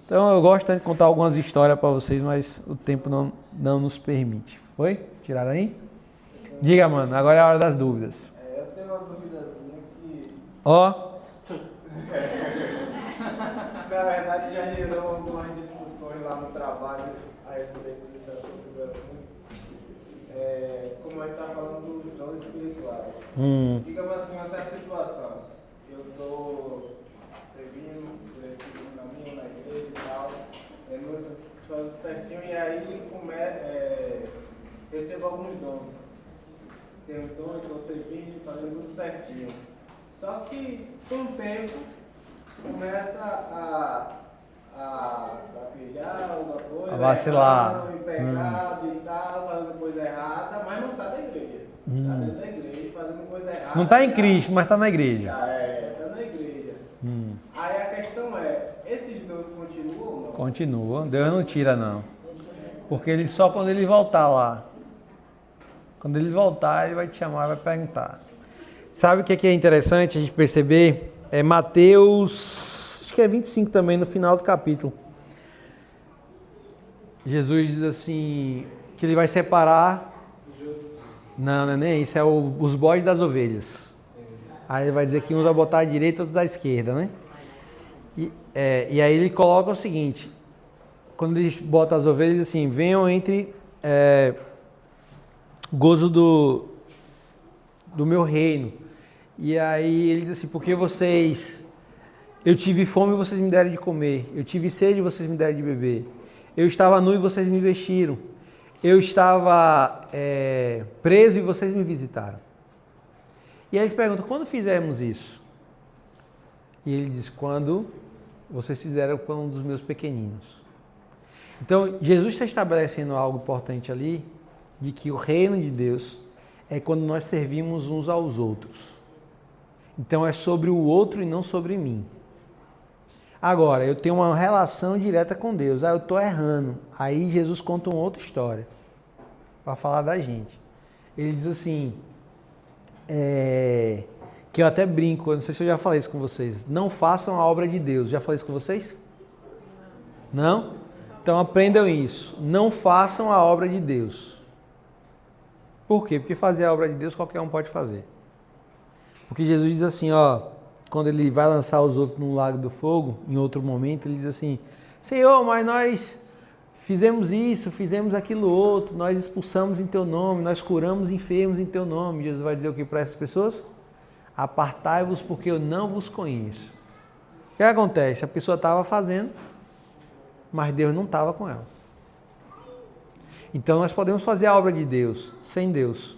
Então eu gosto de contar algumas histórias para vocês, mas o tempo não nos permite. Foi? Tiraram aí? Diga, mano, agora é a hora das dúvidas. Eu tenho uma duvidazinha que... Na verdade já gerou algumas discussões lá no trabalho a respeito desse assunto do assunto. Como a gente está falando dos dons espirituais. Digamos assim, uma certa situação. Eu estou servindo por esse caminho na igreja e tal, tudo certinho, e aí recebo alguns dons. Tenho um dom, estou servindo, fazendo tudo certinho. Só que com o tempo começa a vaquejar alguma coisa, a vacilar, em pecado e tal, fazendo coisa errada, mas não sai da igreja. Está dentro da igreja, fazendo coisa errada. Não está em Cristo, mas está na igreja. Está na igreja. Aí a questão é, esses dons continuam ou não? Continuam, Deus não tira não. Porque ele só quando ele voltar lá. Quando ele voltar, ele vai te chamar e vai perguntar. Sabe o que é interessante a gente perceber? É Mateus, acho que é 25 também, no final do capítulo. Jesus diz assim, que ele vai separar... Não é nem isso, é os bodes das ovelhas. Aí ele vai dizer que uns vai botar à direita e outros à esquerda, né? E aí ele coloca o seguinte, quando ele bota as ovelhas, ele diz assim, venham entre gozo do meu reino. E aí ele diz assim, porque eu tive fome e vocês me deram de comer, eu tive sede e vocês me deram de beber, eu estava nu e vocês me vestiram, eu estava preso e vocês me visitaram. E aí eles perguntam, quando fizemos isso? E ele diz, quando vocês fizeram com um dos meus pequeninos. Então, Jesus está estabelecendo algo importante ali, de que o reino de Deus é quando nós servimos uns aos outros. Então, é sobre o outro e não sobre mim. Agora, eu tenho uma relação direta com Deus. Eu estou errando. Aí Jesus conta uma outra história para falar da gente. Ele diz assim, que eu até brinco, eu não sei se eu já falei isso com vocês. Não façam a obra de Deus. Já falei isso com vocês? Não? Então aprendam isso. Não façam a obra de Deus. Por quê? Porque fazer a obra de Deus qualquer um pode fazer. Porque Jesus diz assim, quando ele vai lançar os outros no lago do fogo, em outro momento, ele diz assim, Senhor, mas nós fizemos isso, fizemos aquilo outro, nós expulsamos em teu nome, nós curamos enfermos em teu nome. Jesus vai dizer o que para essas pessoas? Apartai-vos porque eu não vos conheço. O que acontece? A pessoa estava fazendo, mas Deus não estava com ela. Então nós podemos fazer a obra de Deus sem Deus.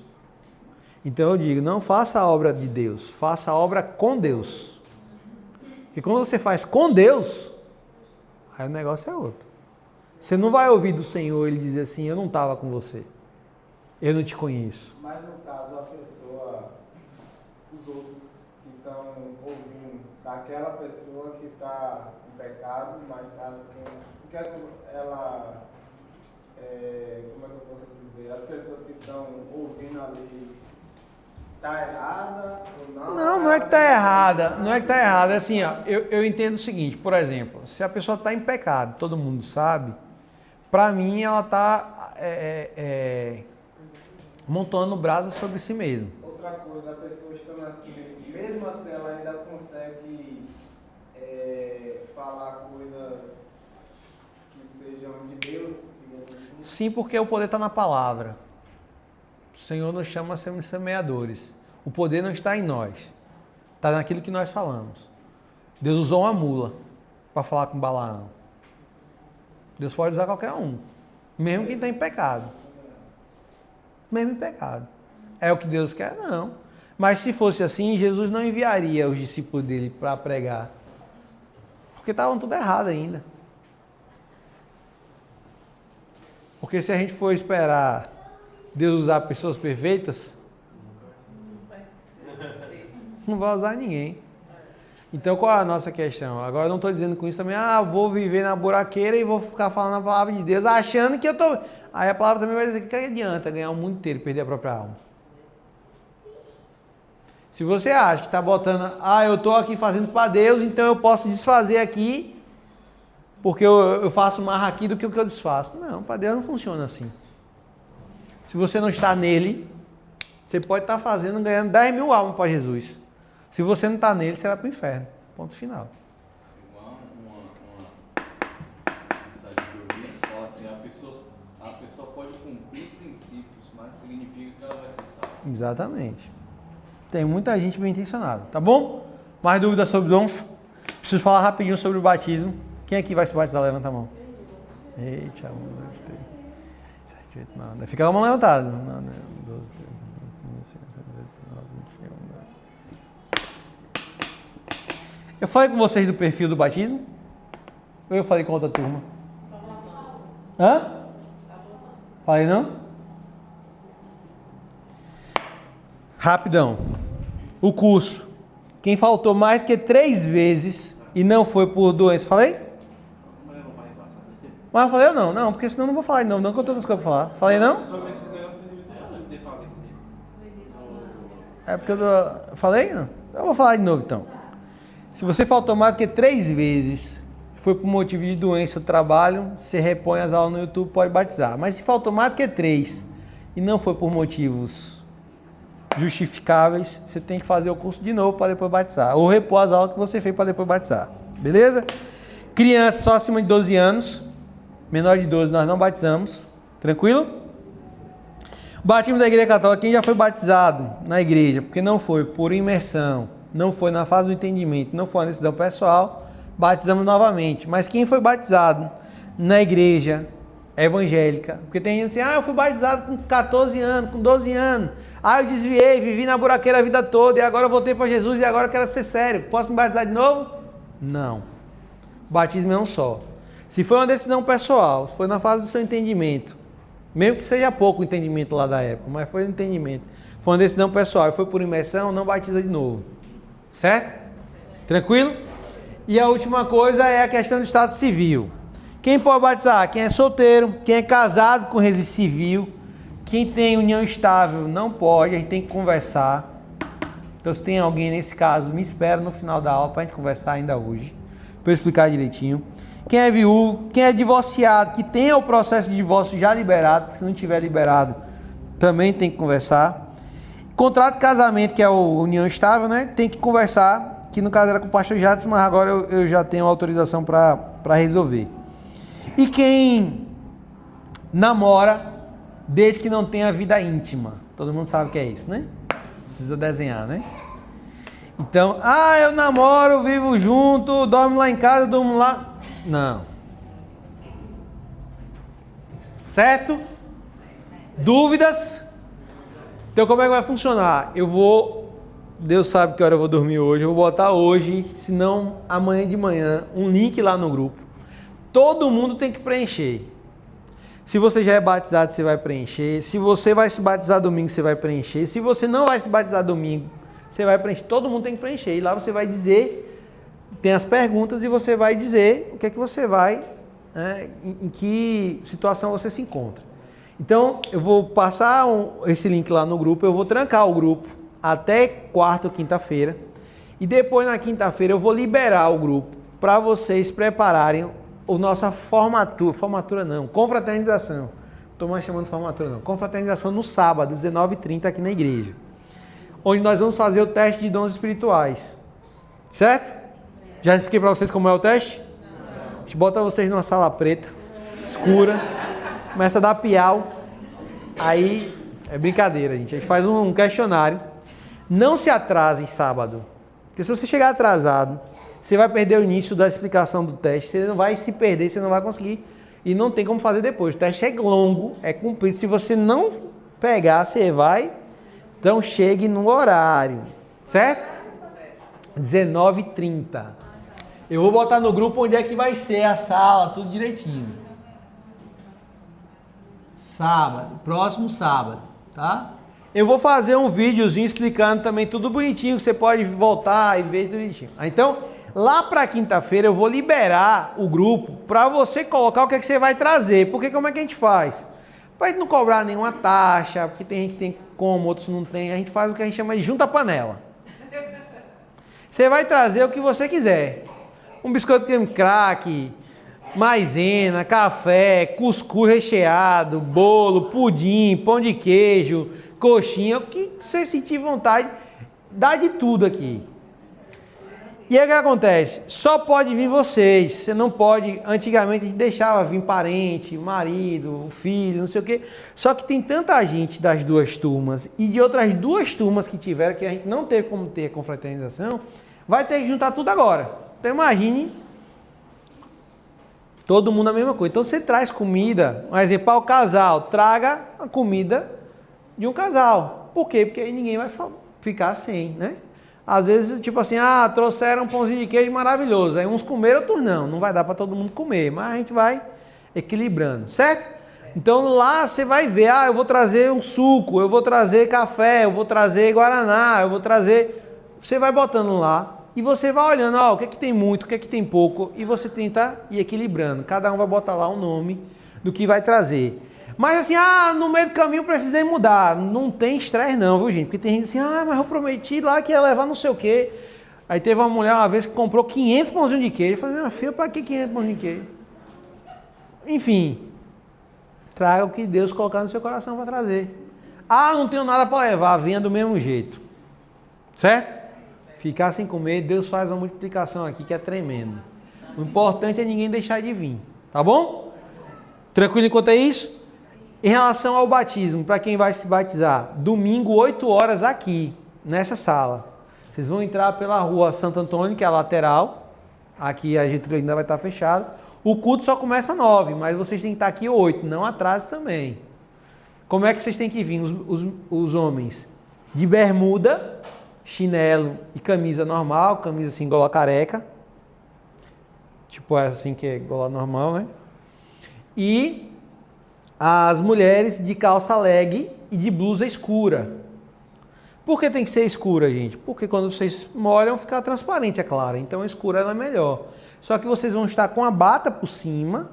Então eu digo, não faça a obra de Deus, faça a obra com Deus. Porque quando você faz com Deus, aí o negócio é outro. Você não vai ouvir do Senhor ele dizer assim, eu não estava com você, eu não te conheço. Mas no caso, a pessoa, os outros que estão ouvindo daquela pessoa que está em pecado, mas está com... Porque ela... como é que eu posso dizer? As pessoas que estão ouvindo ali, está errada ou não? Não é que está errada, não é que está errada. É assim, ó, eu entendo o seguinte, por exemplo, se a pessoa está em pecado, todo mundo sabe, para mim ela está montando brasa sobre si mesma. Outra coisa, a pessoa estando assim, mesmo assim ela ainda consegue falar coisas que sejam de Deus? Sim, porque o poder está na palavra. O Senhor nos chama a sermos semeadores. O poder não está em nós. Está naquilo que nós falamos. Deus usou uma mula para falar com Balaão. Deus pode usar qualquer um. Mesmo quem está em pecado. Mesmo em pecado. É o que Deus quer? Não. Mas se fosse assim, Jesus não enviaria os discípulos dele para pregar. Porque estavam tudo errado ainda. Porque se a gente for esperar Deus usar pessoas perfeitas, não vai usar ninguém. Então qual é a nossa questão? Agora eu não estou dizendo com isso também, vou viver na buraqueira e vou ficar falando a palavra de Deus, achando que eu estou... Aí a palavra também vai dizer que adianta ganhar o mundo inteiro e perder a própria alma. Se você acha que está botando, eu estou aqui fazendo para Deus, então eu posso desfazer aqui, porque eu faço mais aqui do que o que eu desfaço. Não, para Deus não funciona assim. Se você não está nele, você pode estar fazendo, ganhando 10 mil almas para Jesus. Se você não está nele, você vai para o inferno. Ponto final. Uma mensagem que eu vi fala assim, a pessoa pode cumprir princípios, mas significa que ela vai ser salva. Exatamente. Tem muita gente bem intencionada, tá bom? Mais dúvidas sobre dons? Preciso falar rapidinho sobre o batismo. Quem aqui vai se batizar? Levanta a mão. Eita, 1, 2, 3, 7, 8, 9. Fica a mão levantada. 12, 13, 14, 15, 16, 17, 18, 19, 20. Eu falei com vocês do perfil do batismo? Ou eu falei com outra turma? Hã? Falei não? Rapidão. O curso. Quem faltou mais do que 3 vezes e não foi por doença, falei? Mas eu falei ou não? Não, porque senão eu não vou falar de novo, não, que eu estou nos campos pra falar. Falei não? É porque eu falei? Não? Eu vou falar de novo então. Se você faltou mais do que 3 vezes, foi por motivo de doença ou trabalho, você repõe as aulas no YouTube, pode batizar. Mas se faltou mais do que 3 e não foi por motivos justificáveis, você tem que fazer o curso de novo para depois batizar. Ou repor as aulas que você fez para depois batizar. Beleza? Criança só acima de 12 anos. Menor de 12 nós não batizamos. Tranquilo? O batismo da igreja católica, quem já foi batizado na igreja, porque não foi por imersão, não foi na fase do entendimento, não foi na decisão pessoal, batizamos novamente. Mas quem foi batizado na igreja evangélica, porque tem gente assim, eu fui batizado com 14 anos, com 12 anos, eu desviei, vivi na buraqueira a vida toda, e agora eu voltei para Jesus, e agora eu quero ser sério, posso me batizar de novo? Não. O batismo é um só. Se foi uma decisão pessoal, se foi na fase do seu entendimento, mesmo que seja pouco o entendimento lá da época, mas foi o entendimento, foi uma decisão pessoal e foi por imersão, não batiza de novo. Certo? Tranquilo? E a última coisa é a questão do estado civil. Quem pode batizar? Quem é solteiro, quem é casado com registro civil, quem tem união estável não pode, a gente tem que conversar. Então se tem alguém nesse caso, me espera no final da aula para a gente conversar ainda hoje, para eu explicar direitinho. Quem é viúvo, quem é divorciado, que tenha o processo de divórcio já liberado, que se não tiver liberado, também tem que conversar. Contrato de casamento, que é a união estável, né? Tem que conversar. que no caso era com o pastor Jadson, mas agora eu já tenho autorização para resolver. E quem namora desde que não tenha vida íntima? Todo mundo sabe o que é isso, né? Precisa desenhar, né? Então, eu namoro, vivo junto, dormo lá em casa, durmo lá. Não. Certo? Dúvidas? Então como é que vai funcionar? Deus sabe que hora eu vou dormir hoje, eu vou botar hoje, se não amanhã de manhã, um link lá no grupo. Todo mundo tem que preencher. Se você já é batizado, você vai preencher. Se você vai se batizar domingo, você vai preencher. Se você não vai se batizar domingo, você vai preencher. Todo mundo tem que preencher. E lá você vai dizer, tem as perguntas e você vai dizer o que é que você vai, em que situação você se encontra. Então, eu vou passar esse link lá no grupo, eu vou trancar o grupo até quarta ou quinta-feira. E depois, na quinta-feira, eu vou liberar o grupo para vocês prepararem a nossa formatura não, confraternização. Não estou mais chamando de formatura não. Confraternização no sábado, 19h30 aqui na igreja. Onde nós vamos fazer o teste de dons espirituais. Certo? Já expliquei para vocês como é o teste? A gente bota vocês numa sala preta, escura, começa a dar piau. Aí é brincadeira, gente. A gente faz um questionário. Não se atrasem sábado. Porque se você chegar atrasado, você vai perder o início da explicação do teste. Você não vai se perder, você não vai conseguir. E não tem como fazer depois. O teste é longo, é comprido. Se você não pegar, você vai. Então chegue no horário. Certo? 19h30. Eu vou botar no grupo onde é que vai ser a sala, tudo direitinho. Sábado, próximo sábado, tá? Eu vou fazer um videozinho explicando também tudo bonitinho, que você pode voltar e ver tudo bonitinho. Então, lá para quinta-feira eu vou liberar o grupo para você colocar o que é que você vai trazer. Porque como é que a gente faz? Para a gente não cobrar nenhuma taxa, porque tem gente que tem como, outros não tem. A gente faz o que a gente chama de junta panela. Você vai trazer o que você quiser. Um biscoito creme crack, maisena, café, cuscuz recheado, bolo, pudim, pão de queijo, coxinha, o que você sentir vontade, dá de tudo aqui. E aí o que acontece? Só pode vir vocês, você não pode, antigamente a gente deixava vir parente, marido, filho, não sei o quê, só que tem tanta gente das duas turmas e de outras duas turmas que tiveram, que a gente não teve como ter confraternização, vai ter que juntar tudo agora. Então imagine, todo mundo a mesma coisa. Então você traz comida, um exemplo, para o casal, traga a comida de um casal. Por quê? Porque aí ninguém vai ficar sem, né? Às vezes, tipo assim, trouxeram um pãozinho de queijo maravilhoso. Aí uns comeram, outros não. Não vai dar para todo mundo comer, mas a gente vai equilibrando, certo? Então lá você vai ver, eu vou trazer um suco, eu vou trazer café, eu vou trazer guaraná, eu vou trazer... Você vai botando lá e você vai olhando, o que é que tem muito, o que é que tem pouco, e você tenta ir equilibrando. Cada um vai botar lá o nome do que vai trazer. Mas assim, no meio do caminho precisei mudar. Não tem estresse não, viu gente? Porque tem gente assim, mas eu prometi lá que ia levar não sei o quê. Aí teve uma mulher uma vez que comprou 500 pãozinhos de queijo. Eu falei, minha filha, para que 500 pãozinhos de queijo? Enfim, traga o que Deus colocar no seu coração para trazer. Não tenho nada para levar, venha do mesmo jeito. Certo? Ficar sem comer, Deus faz uma multiplicação aqui que é tremendo. O importante é ninguém deixar de vir. Tá bom? Tranquilo enquanto é isso? Em relação ao batismo, para quem vai se batizar, domingo, 8 horas aqui, nessa sala. Vocês vão entrar pela rua Santo Antônio, que é a lateral. Aqui a Getúlio ainda vai estar fechado. O culto só começa às 9, mas vocês têm que estar aqui às 8, não atrase também. Como é que vocês têm que vir? Os homens de bermuda, chinelo e camisa normal, camisa assim, gola careca. Tipo essa assim que é gola normal, né? E as mulheres de calça leg e de blusa escura. Por que tem que ser escura, gente? Porque quando vocês molham, fica transparente, é claro. Então a escura ela é melhor. Só que vocês vão estar com a bata por cima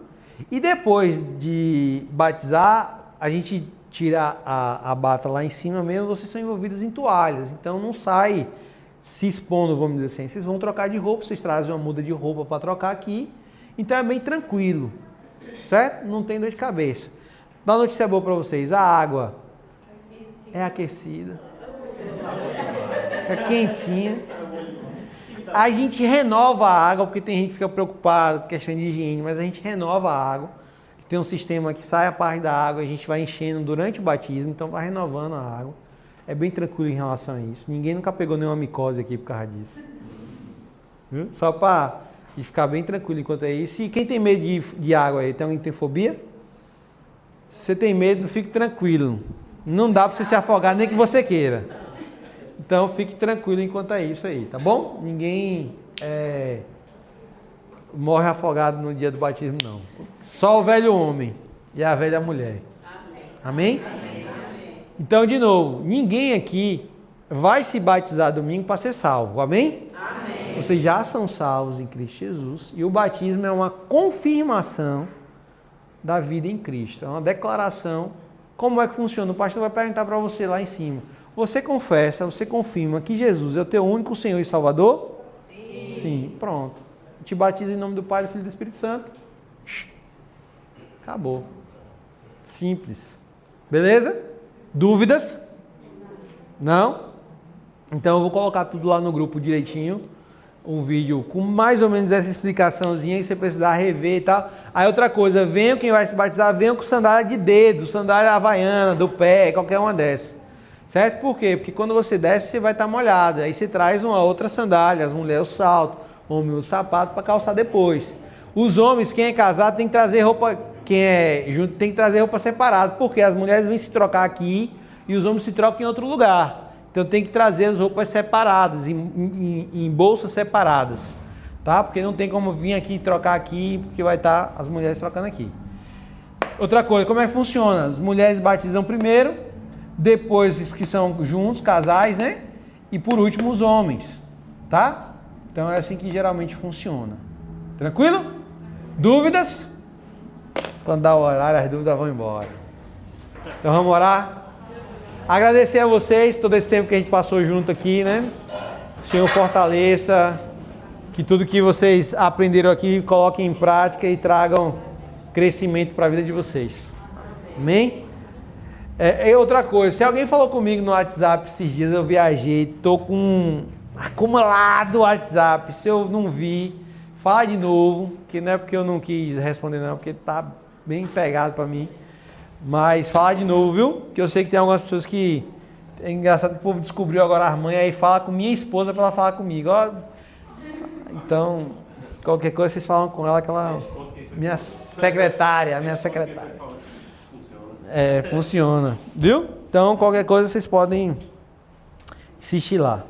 e depois de batizar, a gente tira a bata lá em cima mesmo, vocês são envolvidos em toalhas. Então não sai se expondo, vamos dizer assim. Vocês vão trocar de roupa, vocês trazem uma muda de roupa para trocar aqui. Então é bem tranquilo, certo? Não tem dor de cabeça. Dá uma notícia boa para vocês, a água é aquecida, é quentinha. A gente renova a água, porque tem gente que fica preocupada com questão de higiene, mas a gente renova a água. Tem um sistema que sai a parte da água, a gente vai enchendo durante o batismo, então vai renovando a água. É bem tranquilo em relação a isso. Ninguém nunca pegou nenhuma micose aqui por causa disso. Viu? Só para ficar bem tranquilo enquanto é isso. E quem tem medo de água aí? Tem alguém que tem fobia? Se você tem medo, fique tranquilo. Não dá para você se afogar nem que você queira. Então fique tranquilo enquanto é isso aí, tá bom? Ninguém morre afogado no dia do batismo, não. Só o velho homem e a velha mulher. Amém? Amém? Então, de novo, ninguém aqui vai se batizar domingo para ser salvo. Amém? Amém? Vocês já são salvos em Cristo Jesus. E o batismo é uma confirmação da vida em Cristo. É uma declaração. Como é que funciona? O pastor vai perguntar para você lá em cima. Você confessa, você confirma que Jesus é o teu único Senhor e Salvador? Sim. Sim, pronto. Te batiza em nome do Pai, do Filho e do Espírito Santo. Acabou. Simples. Beleza? Dúvidas? Não? Então eu vou colocar tudo lá no grupo direitinho. Um vídeo com mais ou menos essa explicaçãozinha, que você precisar rever e tal. Aí outra coisa, venham quem vai se batizar, venham com sandália de dedo, sandália havaiana, do pé, qualquer uma dessas. Certo? Por quê? Porque quando você desce, você vai estar molhado. Aí você traz uma outra sandália, as mulheres o salto, o homem o sapato para calçar depois. Os homens, quem é casado, tem que trazer roupa, quem é junto tem que trazer roupa separada. Porque as mulheres vêm se trocar aqui e os homens se trocam em outro lugar. Então tem que trazer as roupas separadas, em bolsas separadas. Tá? Porque não tem como vir aqui e trocar aqui, porque vai estar as mulheres trocando aqui. Outra coisa, como é que funciona? As mulheres batizam primeiro, depois os que são juntos, casais, né? E por último os homens, tá? Então é assim que geralmente funciona. Tranquilo? Dúvidas? Quando dá o horário, as dúvidas vão embora. Então vamos orar? Agradecer a vocês todo esse tempo que a gente passou junto aqui, né? O Senhor fortaleça, que tudo que vocês aprenderam aqui coloquem em prática e tragam crescimento para a vida de vocês. Amém? Outra coisa, se alguém falou comigo no WhatsApp esses dias, eu viajei, tô com um acumulado WhatsApp, se eu não vi, fala de novo, que não é porque eu não quis responder não, porque tá bem pegado para mim, mas fala de novo, viu? Que eu sei que tem algumas pessoas que, é engraçado que o povo descobriu agora as mães, aí fala com minha esposa para ela falar comigo, ó. Então, qualquer coisa vocês falam com ela, que ela, minha secretária. Funciona, viu? Então, qualquer coisa vocês podem assistir lá.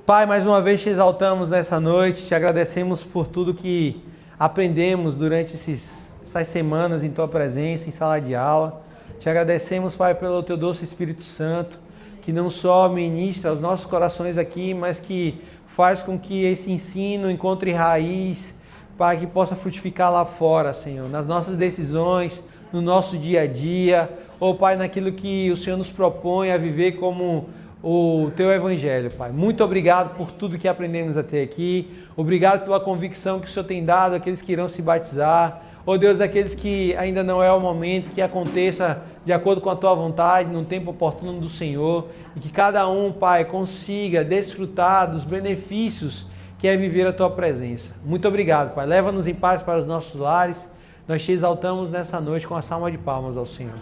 Pai, mais uma vez te exaltamos nessa noite, te agradecemos por tudo que aprendemos durante essas semanas em tua presença, em sala de aula. Te agradecemos, Pai, pelo teu doce Espírito Santo, que não só ministra aos nossos corações aqui, mas que faz com que esse ensino encontre raiz, Pai, que possa frutificar lá fora, Senhor, nas nossas decisões, no nosso dia a dia, ou Pai, naquilo que o Senhor nos propõe a viver como o Teu Evangelho, Pai. Muito obrigado por tudo que aprendemos até aqui, obrigado pela convicção que o Senhor tem dado àqueles que irão se batizar, ó Deus, aqueles que ainda não é o momento, que aconteça de acordo com a Tua vontade, no tempo oportuno do Senhor, e que cada um, Pai, consiga desfrutar dos benefícios que é viver a Tua presença. Muito obrigado, Pai. Leva-nos em paz para os nossos lares. Nós te exaltamos nessa noite com a salva de palmas ao Senhor.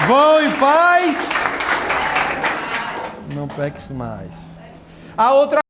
Vão em paz. Não peques mais. A outra